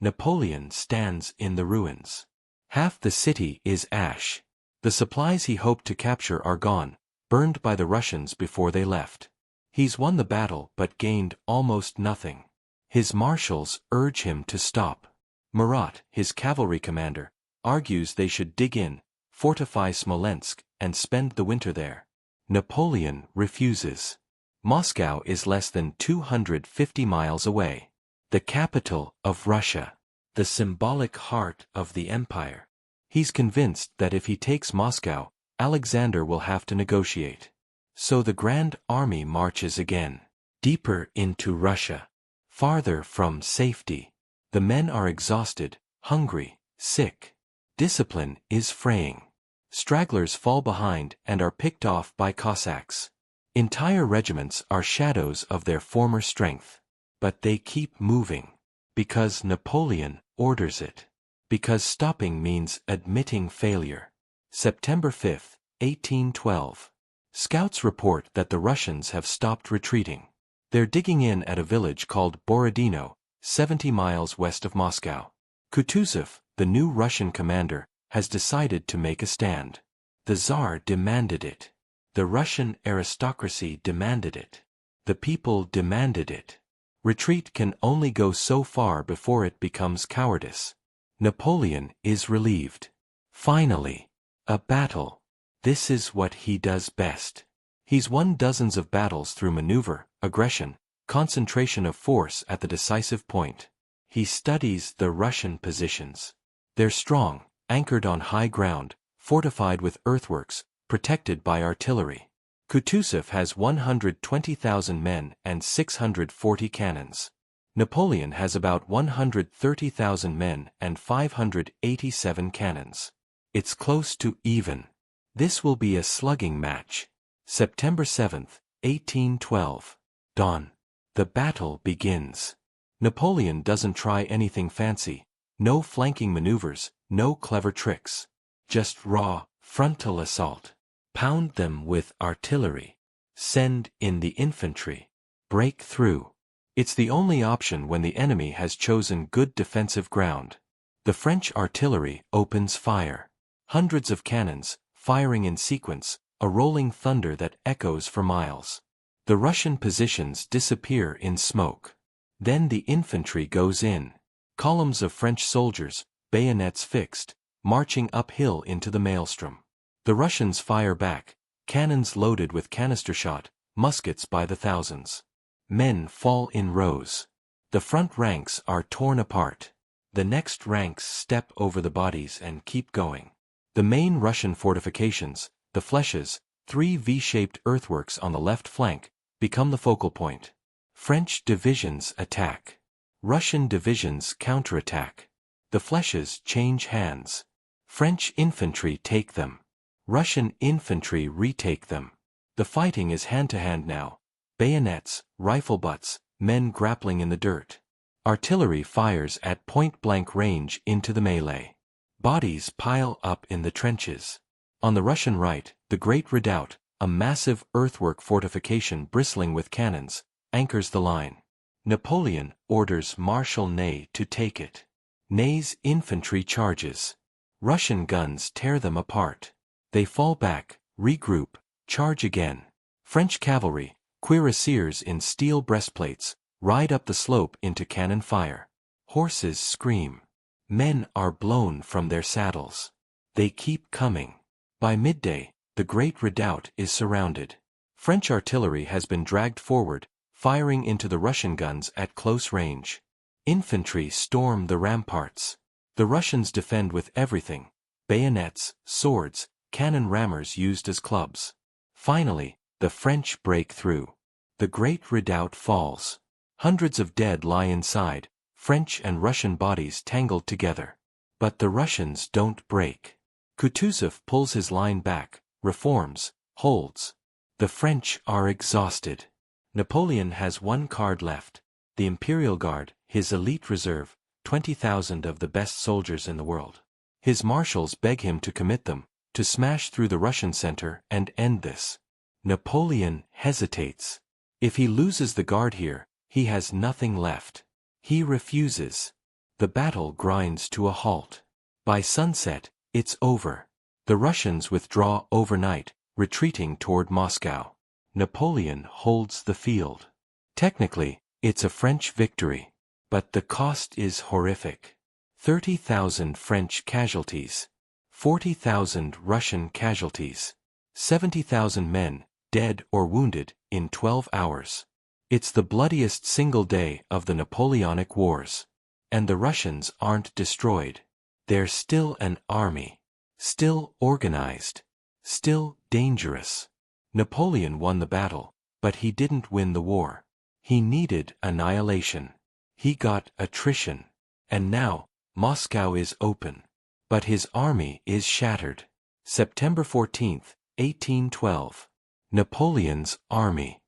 Napoleon stands in the ruins. Half the city is ash. The supplies he hoped to capture are gone, burned by the Russians before they left. He's won the battle but gained almost nothing. His marshals urge him to stop. Murat, his cavalry commander, argues they should dig in, fortify Smolensk, and spend the winter there. Napoleon refuses. Moscow is less than 250 miles away. The capital of Russia. The symbolic heart of the empire. He's convinced that if he takes Moscow, Alexander will have to negotiate. So the Grand Army marches again. Deeper into Russia. Farther from safety. The men are exhausted, hungry, sick. Discipline is fraying. Stragglers fall behind and are picked off by Cossacks. Entire regiments are shadows of their former strength. But they keep moving. Because Napoleon orders it. Because stopping means admitting failure. September 5, 1812. Scouts report that the Russians have stopped retreating. They're digging in at a village called Borodino, 70 miles west of Moscow. Kutuzov, the new Russian commander, has decided to make a stand. The Tsar demanded it. The Russian aristocracy demanded it. The people demanded it. Retreat can only go so far before it becomes cowardice. Napoleon is relieved. Finally, a battle. This is what he does best. He's won dozens of battles through maneuver, aggression, concentration of force at the decisive point. He studies the Russian positions. They're strong, anchored on high ground, fortified with earthworks, protected by artillery. Kutuzov has 120,000 men and 640 cannons. Napoleon has about 130,000 men and 587 cannons. It's close to even. This will be a slugging match. September 7, 1812. Dawn. The battle begins. Napoleon doesn't try anything fancy. No flanking maneuvers, no clever tricks. Just raw, frontal assault. Pound them with artillery. Send in the infantry. Break through. It's the only option when the enemy has chosen good defensive ground. The French artillery opens fire. Hundreds of cannons, firing in sequence, a rolling thunder that echoes for miles. The Russian positions disappear in smoke. Then the infantry goes in. Columns of French soldiers, bayonets fixed, marching uphill into the maelstrom. The Russians fire back, cannons loaded with canister shot, muskets by the thousands. Men fall in rows. The front ranks are torn apart. The next ranks step over the bodies and keep going. The main Russian fortifications, the flèches, 3 V-shaped earthworks on the left flank, become the focal point. French divisions attack. Russian divisions counterattack. The flèches change hands. French infantry take them. Russian infantry retake them. The fighting is hand-to-hand now. Bayonets, rifle butts, men grappling in the dirt. Artillery fires at point-blank range into the melee. Bodies pile up in the trenches. On the Russian right, the Great Redoubt, a massive earthwork fortification bristling with cannons, anchors the line. Napoleon orders Marshal Ney to take it. Ney's infantry charges. Russian guns tear them apart. They fall back, regroup, charge again. French cavalry, cuirassiers in steel breastplates, ride up the slope into cannon fire. Horses scream. Men are blown from their saddles. They keep coming. By midday, the Great Redoubt is surrounded. French artillery has been dragged forward, firing into the Russian guns at close range. Infantry storm the ramparts. The Russians defend with everything. bayonets, swords, cannon rammers used as clubs. Finally, the French break through. The great redoubt falls. Hundreds of dead lie inside, French and Russian bodies tangled together. But the Russians don't break. Kutuzov pulls his line back, reforms, holds. The French are exhausted. Napoleon has one card left, the Imperial Guard, his elite reserve, 20,000 of the best soldiers in the world. His marshals beg him to commit them, to smash through the Russian center and end this. Napoleon hesitates. If he loses the guard here, he has nothing left. He refuses. The battle grinds to a halt. By sunset, it's over. The Russians withdraw overnight, retreating toward Moscow. Napoleon holds the field. Technically, it's a French victory. But the cost is horrific. 30,000 French casualties. 40,000 Russian casualties. 70,000 men, dead or wounded, in 12 hours. It's the bloodiest single day of the Napoleonic Wars. And the Russians aren't destroyed. They're still an army. Still organized. Still dangerous. Napoleon won the battle, but he didn't win the war. He needed annihilation. He got attrition. And now, Moscow is open. But his army is shattered. September 14, 1812. Napoleon's army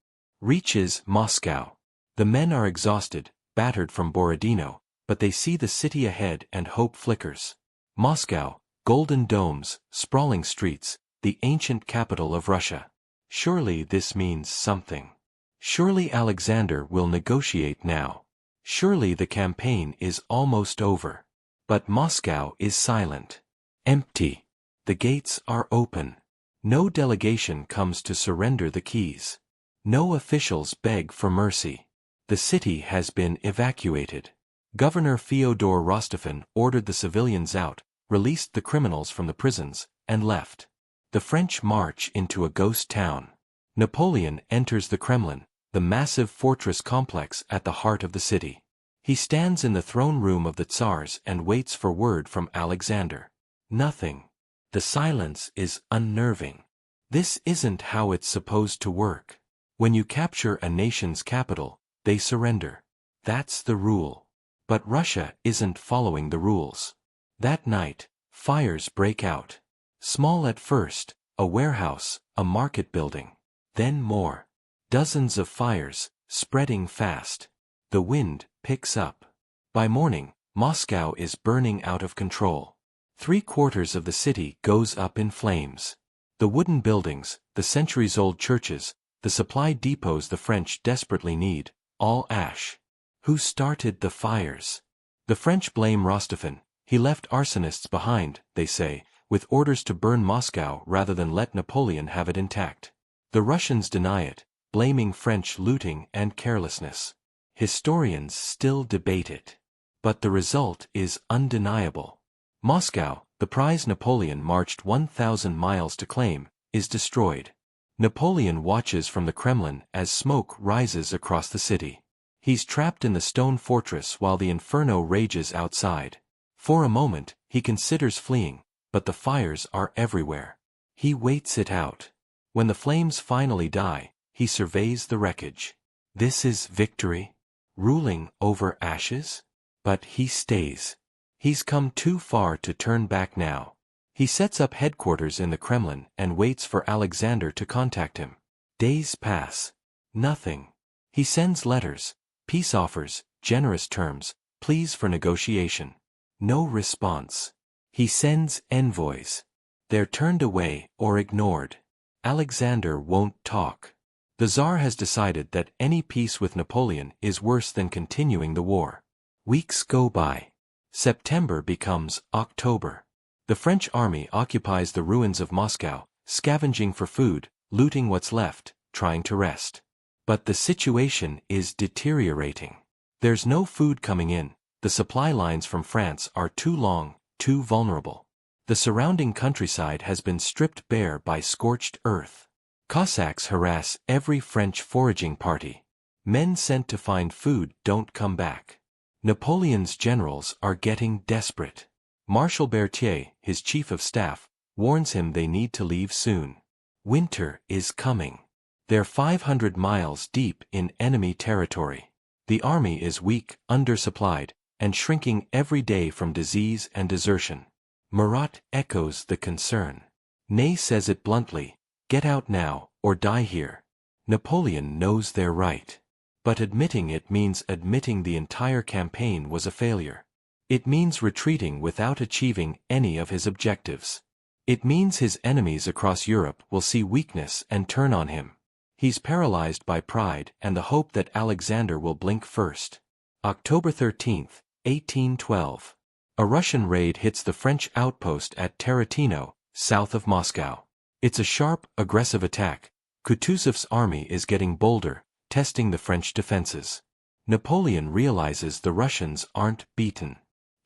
reaches Moscow. The men are exhausted, battered from Borodino, but they see the city ahead and hope flickers. Moscow, golden domes, sprawling streets, the ancient capital of Russia. Surely this means something. Surely Alexander will negotiate now. Surely the campaign is almost over. But Moscow is silent. Empty. The gates are open. No delegation comes to surrender the keys. No officials beg for mercy. The city has been evacuated. Governor Fyodor Rostophin ordered the civilians out, released the criminals from the prisons, and left. The French march into a ghost town. Napoleon enters the Kremlin, the massive fortress complex at the heart of the city. He stands in the throne room of the Tsars and waits for word from Alexander. Nothing. The silence is unnerving. This isn't how it's supposed to work. When you capture a nation's capital, they surrender. That's the rule. But Russia isn't following the rules. That night, fires break out. Small at first, a warehouse, a market building. Then more. Dozens of fires, spreading fast. The wind picks up. By morning, Moscow is burning out of control. 3/4 of the city goes up in flames. The wooden buildings, the centuries-old churches, the supply depots the French desperately need, all ash. Who started the fires? The French blame Rostophin. He left arsonists behind, they say, with orders to burn Moscow rather than let Napoleon have it intact. The Russians deny it, blaming French looting and carelessness. Historians still debate it. But the result is undeniable. Moscow, the prize Napoleon marched 1,000 miles to claim, is destroyed. Napoleon watches from the Kremlin as smoke rises across the city. He's trapped in the stone fortress while the inferno rages outside. For a moment, he considers fleeing, but the fires are everywhere. He waits it out. When the flames finally die, he surveys the wreckage. This is victory? Ruling over ashes? But he stays. He's come too far to turn back now. He sets up headquarters in the Kremlin and waits for Alexander to contact him. Days pass. Nothing. He sends letters, peace offers, generous terms, pleas for negotiation. No response. He sends envoys. They're turned away or ignored. Alexander won't talk. The Tsar has decided that any peace with Napoleon is worse than continuing the war. Weeks go by. September becomes October. The French army occupies the ruins of Moscow, scavenging for food, looting what's left, trying to rest. But the situation is deteriorating. There's no food coming in. The supply lines from France are too long, too vulnerable. The surrounding countryside has been stripped bare by scorched earth. Cossacks harass every French foraging party. Men sent to find food don't come back. Napoleon's generals are getting desperate. Marshal Berthier, his chief of staff, warns him they need to leave soon. Winter is coming. They're 500 miles deep in enemy territory. The army is weak, undersupplied, and shrinking every day from disease and desertion. Murat echoes the concern. Ney says it bluntly, "Get out now, or die here." Napoleon knows they're right. But admitting it means admitting the entire campaign was a failure. It means retreating without achieving any of his objectives. It means his enemies across Europe will see weakness and turn on him. He's paralyzed by pride and the hope that Alexander will blink first. October 13, 1812. A Russian raid hits the French outpost at Tarantino, south of Moscow. It's a sharp, aggressive attack. Kutuzov's army is getting bolder, testing the French defenses. Napoleon realizes the Russians aren't beaten.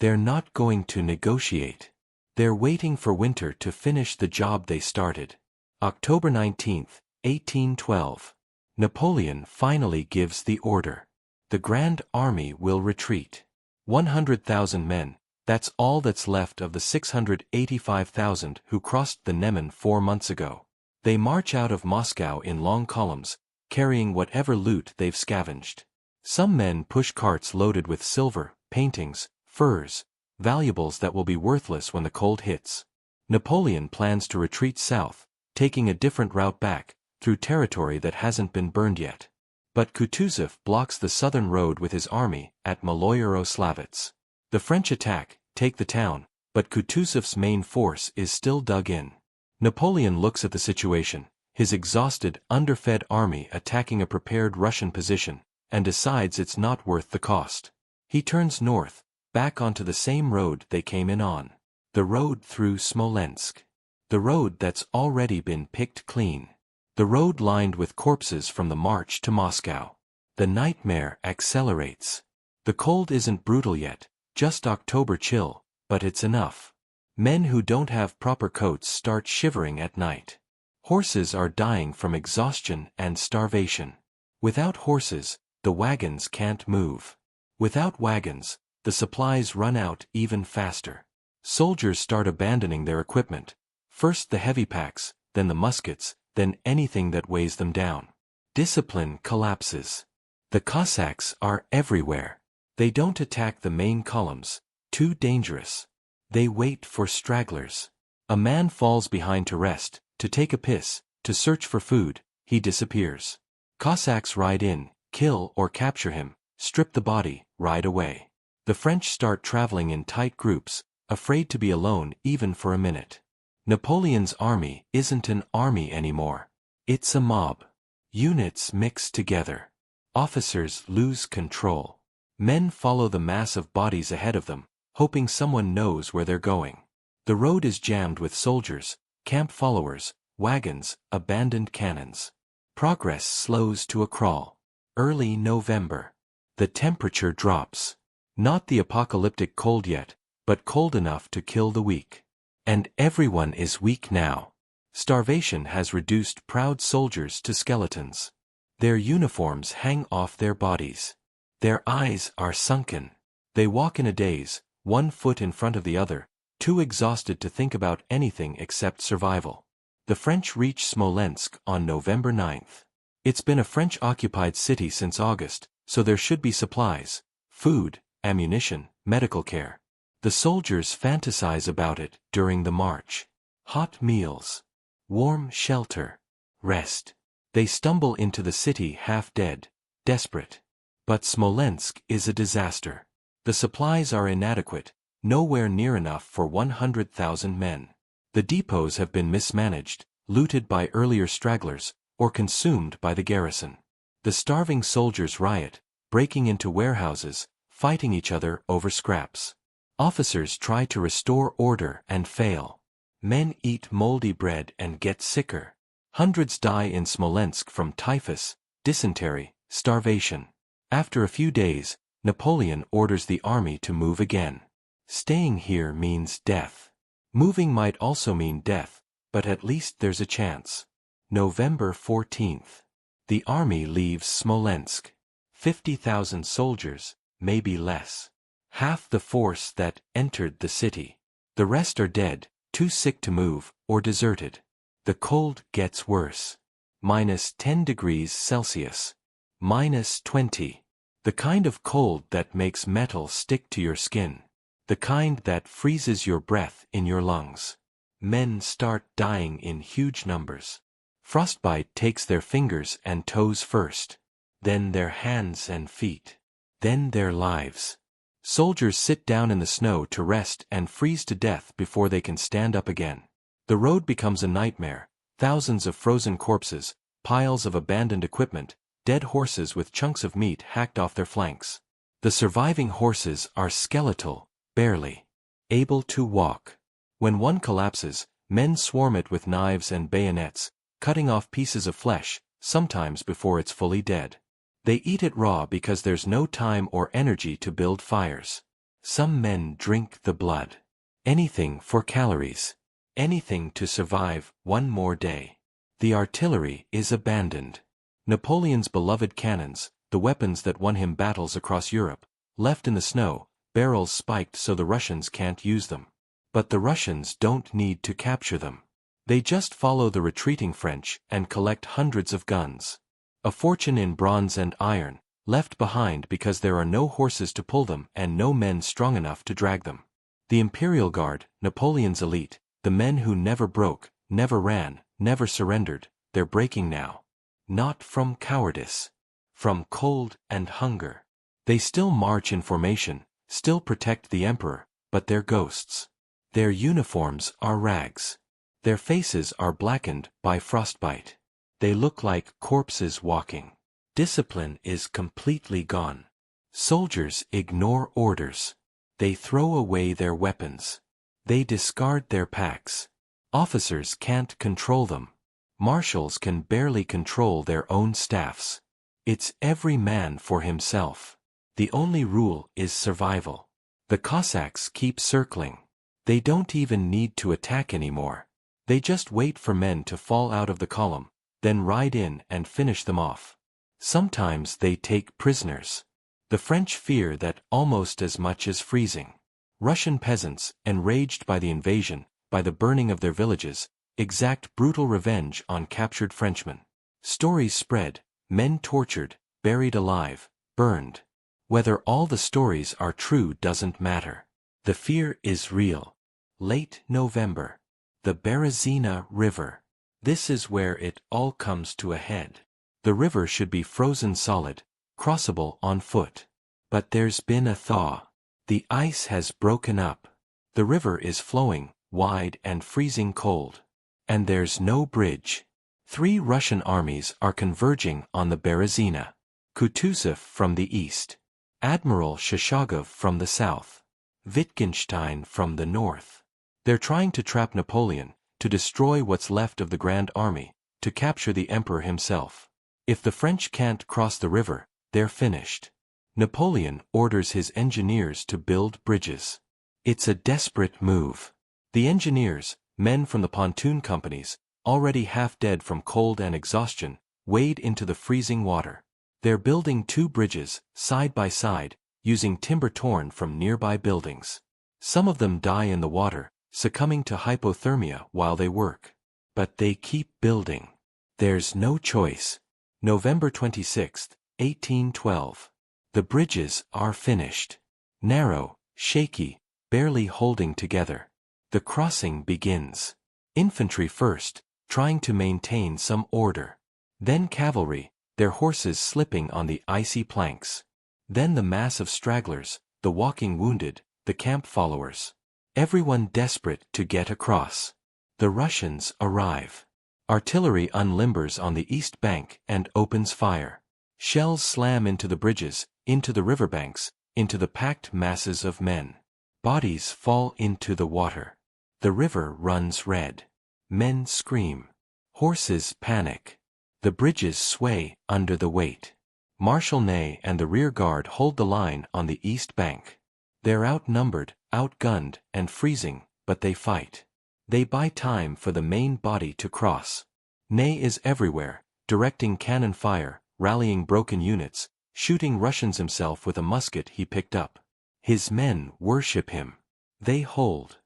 They're not going to negotiate. They're waiting for winter to finish the job they started. October 19, 1812. Napoleon finally gives the order. The Grande Armée will retreat. 100,000 men, that's all that's left of the 685,000 who crossed the Neman 4 months ago. They march out of Moscow in long columns, carrying whatever loot they've scavenged. Some men push carts loaded with silver, paintings, furs, valuables that will be worthless when the cold hits. Napoleon plans to retreat south, taking a different route back, through territory that hasn't been burned yet. But Kutuzov blocks the southern road with his army at Maloyaroslavets. The French attack, take the town, but Kutuzov's main force is still dug in. Napoleon looks at the situation, his exhausted, underfed army attacking a prepared Russian position, and decides it's not worth the cost. He turns north, back onto the same road they came in on. The road through Smolensk. The road that's already been picked clean. The road lined with corpses from the march to Moscow. The nightmare accelerates. The cold isn't brutal yet, just October chill, but it's enough. Men who don't have proper coats start shivering at night. Horses are dying from exhaustion and starvation. Without horses, the wagons can't move. Without wagons, the supplies run out even faster. Soldiers start abandoning their equipment. First the heavy packs, then the muskets, then anything that weighs them down. Discipline collapses. The Cossacks are everywhere. They don't attack the main columns, too dangerous. They wait for stragglers. A man falls behind to rest, to take a piss, to search for food, he disappears. Cossacks ride in, kill or capture him, strip the body, ride away. The French start traveling in tight groups, afraid to be alone even for a minute. Napoleon's army isn't an army anymore. It's a mob. Units mix together. Officers lose control. Men follow the mass of bodies ahead of them, hoping someone knows where they're going. The road is jammed with soldiers, camp followers, wagons, abandoned cannons. Progress slows to a crawl. Early November. The temperature drops. Not the apocalyptic cold yet, but cold enough to kill the weak. And everyone is weak now. Starvation has reduced proud soldiers to skeletons. Their uniforms hang off their bodies. Their eyes are sunken. They walk in a daze, one foot in front of the other, too exhausted to think about anything except survival. The French reach Smolensk on November 9th. It's been a French-occupied city since August, so there should be supplies, food, ammunition, medical care. The soldiers fantasize about it during the march. Hot meals. Warm shelter. Rest. They stumble into the city half dead, desperate. But Smolensk is a disaster. The supplies are inadequate, nowhere near enough for 100,000 men. The depots have been mismanaged, looted by earlier stragglers, or consumed by the garrison. The starving soldiers riot, breaking into warehouses, fighting each other over scraps. Officers try to restore order and fail. Men eat moldy bread and get sicker. Hundreds die in Smolensk from typhus, dysentery, starvation. After a few days, Napoleon orders the army to move again. Staying here means death. Moving might also mean death, but at least there's a chance. November 14th. The army leaves Smolensk. 50,000 soldiers, maybe less. Half the force that entered the city. The rest are dead, too sick to move, or deserted. The cold gets worse. -10 degrees Celsius. -20. The kind of cold that makes metal stick to your skin. The kind that freezes your breath in your lungs. Men start dying in huge numbers. Frostbite takes their fingers and toes first. Then their hands and feet. Then their lives. Soldiers sit down in the snow to rest and freeze to death before they can stand up again. The road becomes a nightmare, thousands of frozen corpses, piles of abandoned equipment, dead horses with chunks of meat hacked off their flanks. The surviving horses are skeletal, barely able to walk. When one collapses, men swarm it with knives and bayonets, cutting off pieces of flesh, sometimes before it's fully dead. They eat it raw because there's no time or energy to build fires. Some men drink the blood. Anything for calories. Anything to survive one more day. The artillery is abandoned. Napoleon's beloved cannons, the weapons that won him battles across Europe, left in the snow, barrels spiked so the Russians can't use them. But the Russians don't need to capture them. They just follow the retreating French and collect hundreds of guns. A fortune in bronze and iron, left behind because there are no horses to pull them and no men strong enough to drag them. The Imperial Guard, Napoleon's elite, the men who never broke, never ran, never surrendered, they're breaking now. Not from cowardice. From cold and hunger. They still march in formation, still protect the emperor, but they're ghosts. Their uniforms are rags. Their faces are blackened by frostbite. They look like corpses walking. Discipline is completely gone. Soldiers ignore orders. They throw away their weapons. They discard their packs. Officers can't control them. Marshals can barely control their own staffs. It's every man for himself. The only rule is survival. The Cossacks keep circling. They don't even need to attack anymore. They just wait for men to fall out of the column, then ride in and finish them off. Sometimes they take prisoners. The French fear that almost as much as freezing. Russian peasants, enraged by the invasion, by the burning of their villages, exact brutal revenge on captured Frenchmen. Stories spread, men tortured, buried alive, burned. Whether all the stories are true doesn't matter. The fear is real. Late November. The Berezina River. This is where it all comes to a head. The river should be frozen solid, crossable on foot. But there's been a thaw. The ice has broken up. The river is flowing, wide and freezing cold. And there's no bridge. 3 Russian armies are converging on the Berezina. Kutuzov from the east. Admiral Shishagov from the south. Wittgenstein from the north. They're trying to trap Napoleon, to destroy what's left of the Grande Armée, to capture the emperor himself. If the French can't cross the river, they're finished. Napoleon orders his engineers to build bridges. It's a desperate move. The engineers, men from the pontoon companies, already half dead from cold and exhaustion, wade into the freezing water. They're building 2 bridges, side by side, using timber torn from nearby buildings. Some of them die in the water, succumbing to hypothermia while they work. But they keep building. There's no choice. November 26, 1812. The bridges are finished. Narrow, shaky, barely holding together. The crossing begins. Infantry first, trying to maintain some order. Then cavalry, their horses slipping on the icy planks. Then the mass of stragglers, the walking wounded, the camp followers. Everyone desperate to get across. The Russians arrive. Artillery unlimbers on the east bank and opens fire. Shells slam into the bridges, into the riverbanks, into the packed masses of men. Bodies fall into the water. The river runs red. Men scream. Horses panic. The bridges sway under the weight. Marshal Ney and the rear guard hold the line on the east bank. They're outnumbered, outgunned, and freezing, but they fight. They buy time for the main body to cross. Ney is everywhere, directing cannon fire, rallying broken units, shooting Russians himself with a musket he picked up. His men worship him. They hold.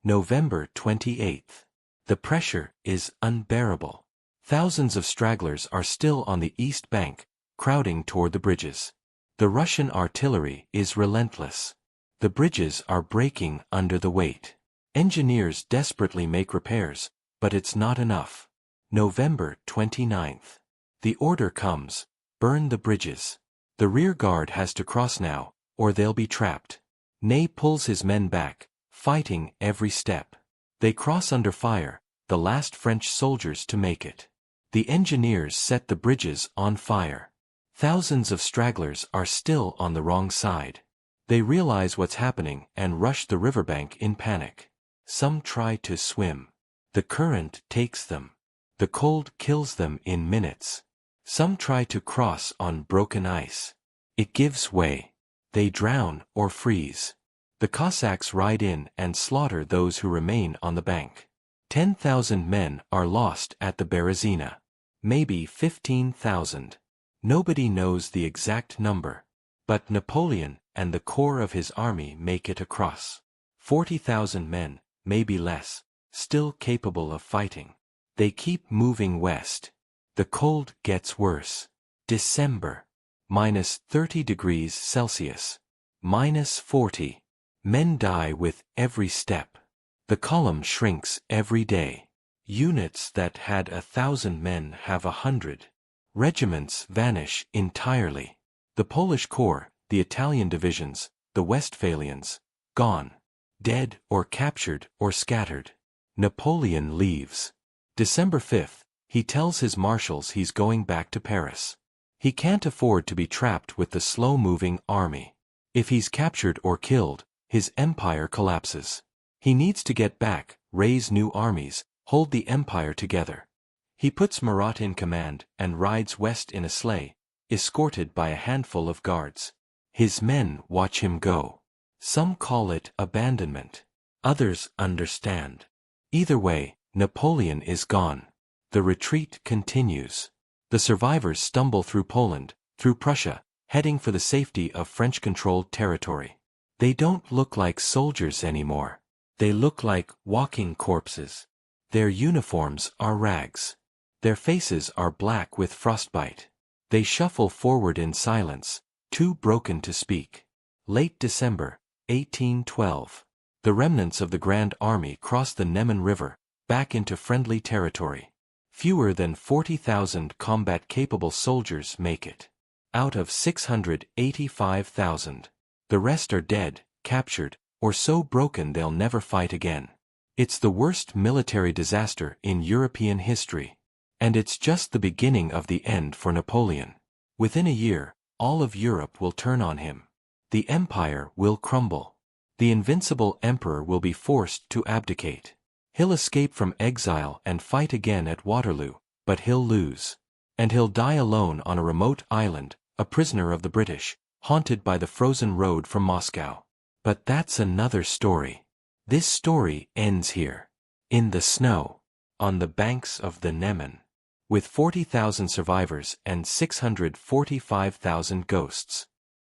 November 28th. The pressure is unbearable. Thousands of stragglers are still on the east bank, crowding toward the bridges. The Russian artillery is relentless. The bridges are breaking under the weight. Engineers desperately make repairs, but it's not enough. November 29th. The order comes, burn the bridges. The rear guard has to cross now, or they'll be trapped. Ney pulls his men back, fighting every step. They cross under fire, the last French soldiers to make it. The engineers set the bridges on fire. Thousands of stragglers are still on the wrong side. They realize what's happening and rush the riverbank in panic. Some try to swim. The current takes them. The cold kills them in minutes. Some try to cross on broken ice. It gives way. They drown or freeze. The Cossacks ride in and slaughter those who remain on the bank. 10,000 men are lost at the Berezina. Maybe 15,000. Nobody knows the exact number. But Napoleon and the core of his army make it across. 40,000 men, maybe less, still capable of fighting. They keep moving west. The cold gets worse. December. -30 degrees Celsius. -40. Men die with every step. The column shrinks every day. Units that had 1,000 men have 100. Regiments vanish entirely. The Polish Corps, the Italian divisions, the Westphalians, gone. Dead or captured or scattered. Napoleon leaves. December 5th, he tells his marshals he's going back to Paris. He can't afford to be trapped with the slow-moving army. If he's captured or killed, his empire collapses. He needs to get back, raise new armies, hold the empire together. He puts Murat in command and rides west in a sleigh, escorted by a handful of guards. His men watch him go. Some call it abandonment. Others understand. Either way, Napoleon is gone. The retreat continues. The survivors stumble through Poland, through Prussia, heading for the safety of French-controlled territory. They don't look like soldiers anymore. They look like walking corpses. Their uniforms are rags. Their faces are black with frostbite. They shuffle forward in silence, too broken to speak. Late December, 1812. The remnants of the Grande Armée cross the Neman River, back into friendly territory. Fewer than 40,000 combat-capable soldiers make it. Out of 685,000. The rest are dead, captured, or so broken they'll never fight again. It's the worst military disaster in European history. And it's just the beginning of the end for Napoleon. Within a year, all of Europe will turn on him. The empire will crumble. The invincible emperor will be forced to abdicate. He'll escape from exile and fight again at Waterloo, but he'll lose. And he'll die alone on a remote island, a prisoner of the British, haunted by the frozen road from Moscow. But that's another story. This story ends here. In the snow. On the banks of the Neman. With 40,000 survivors and 645,000 ghosts.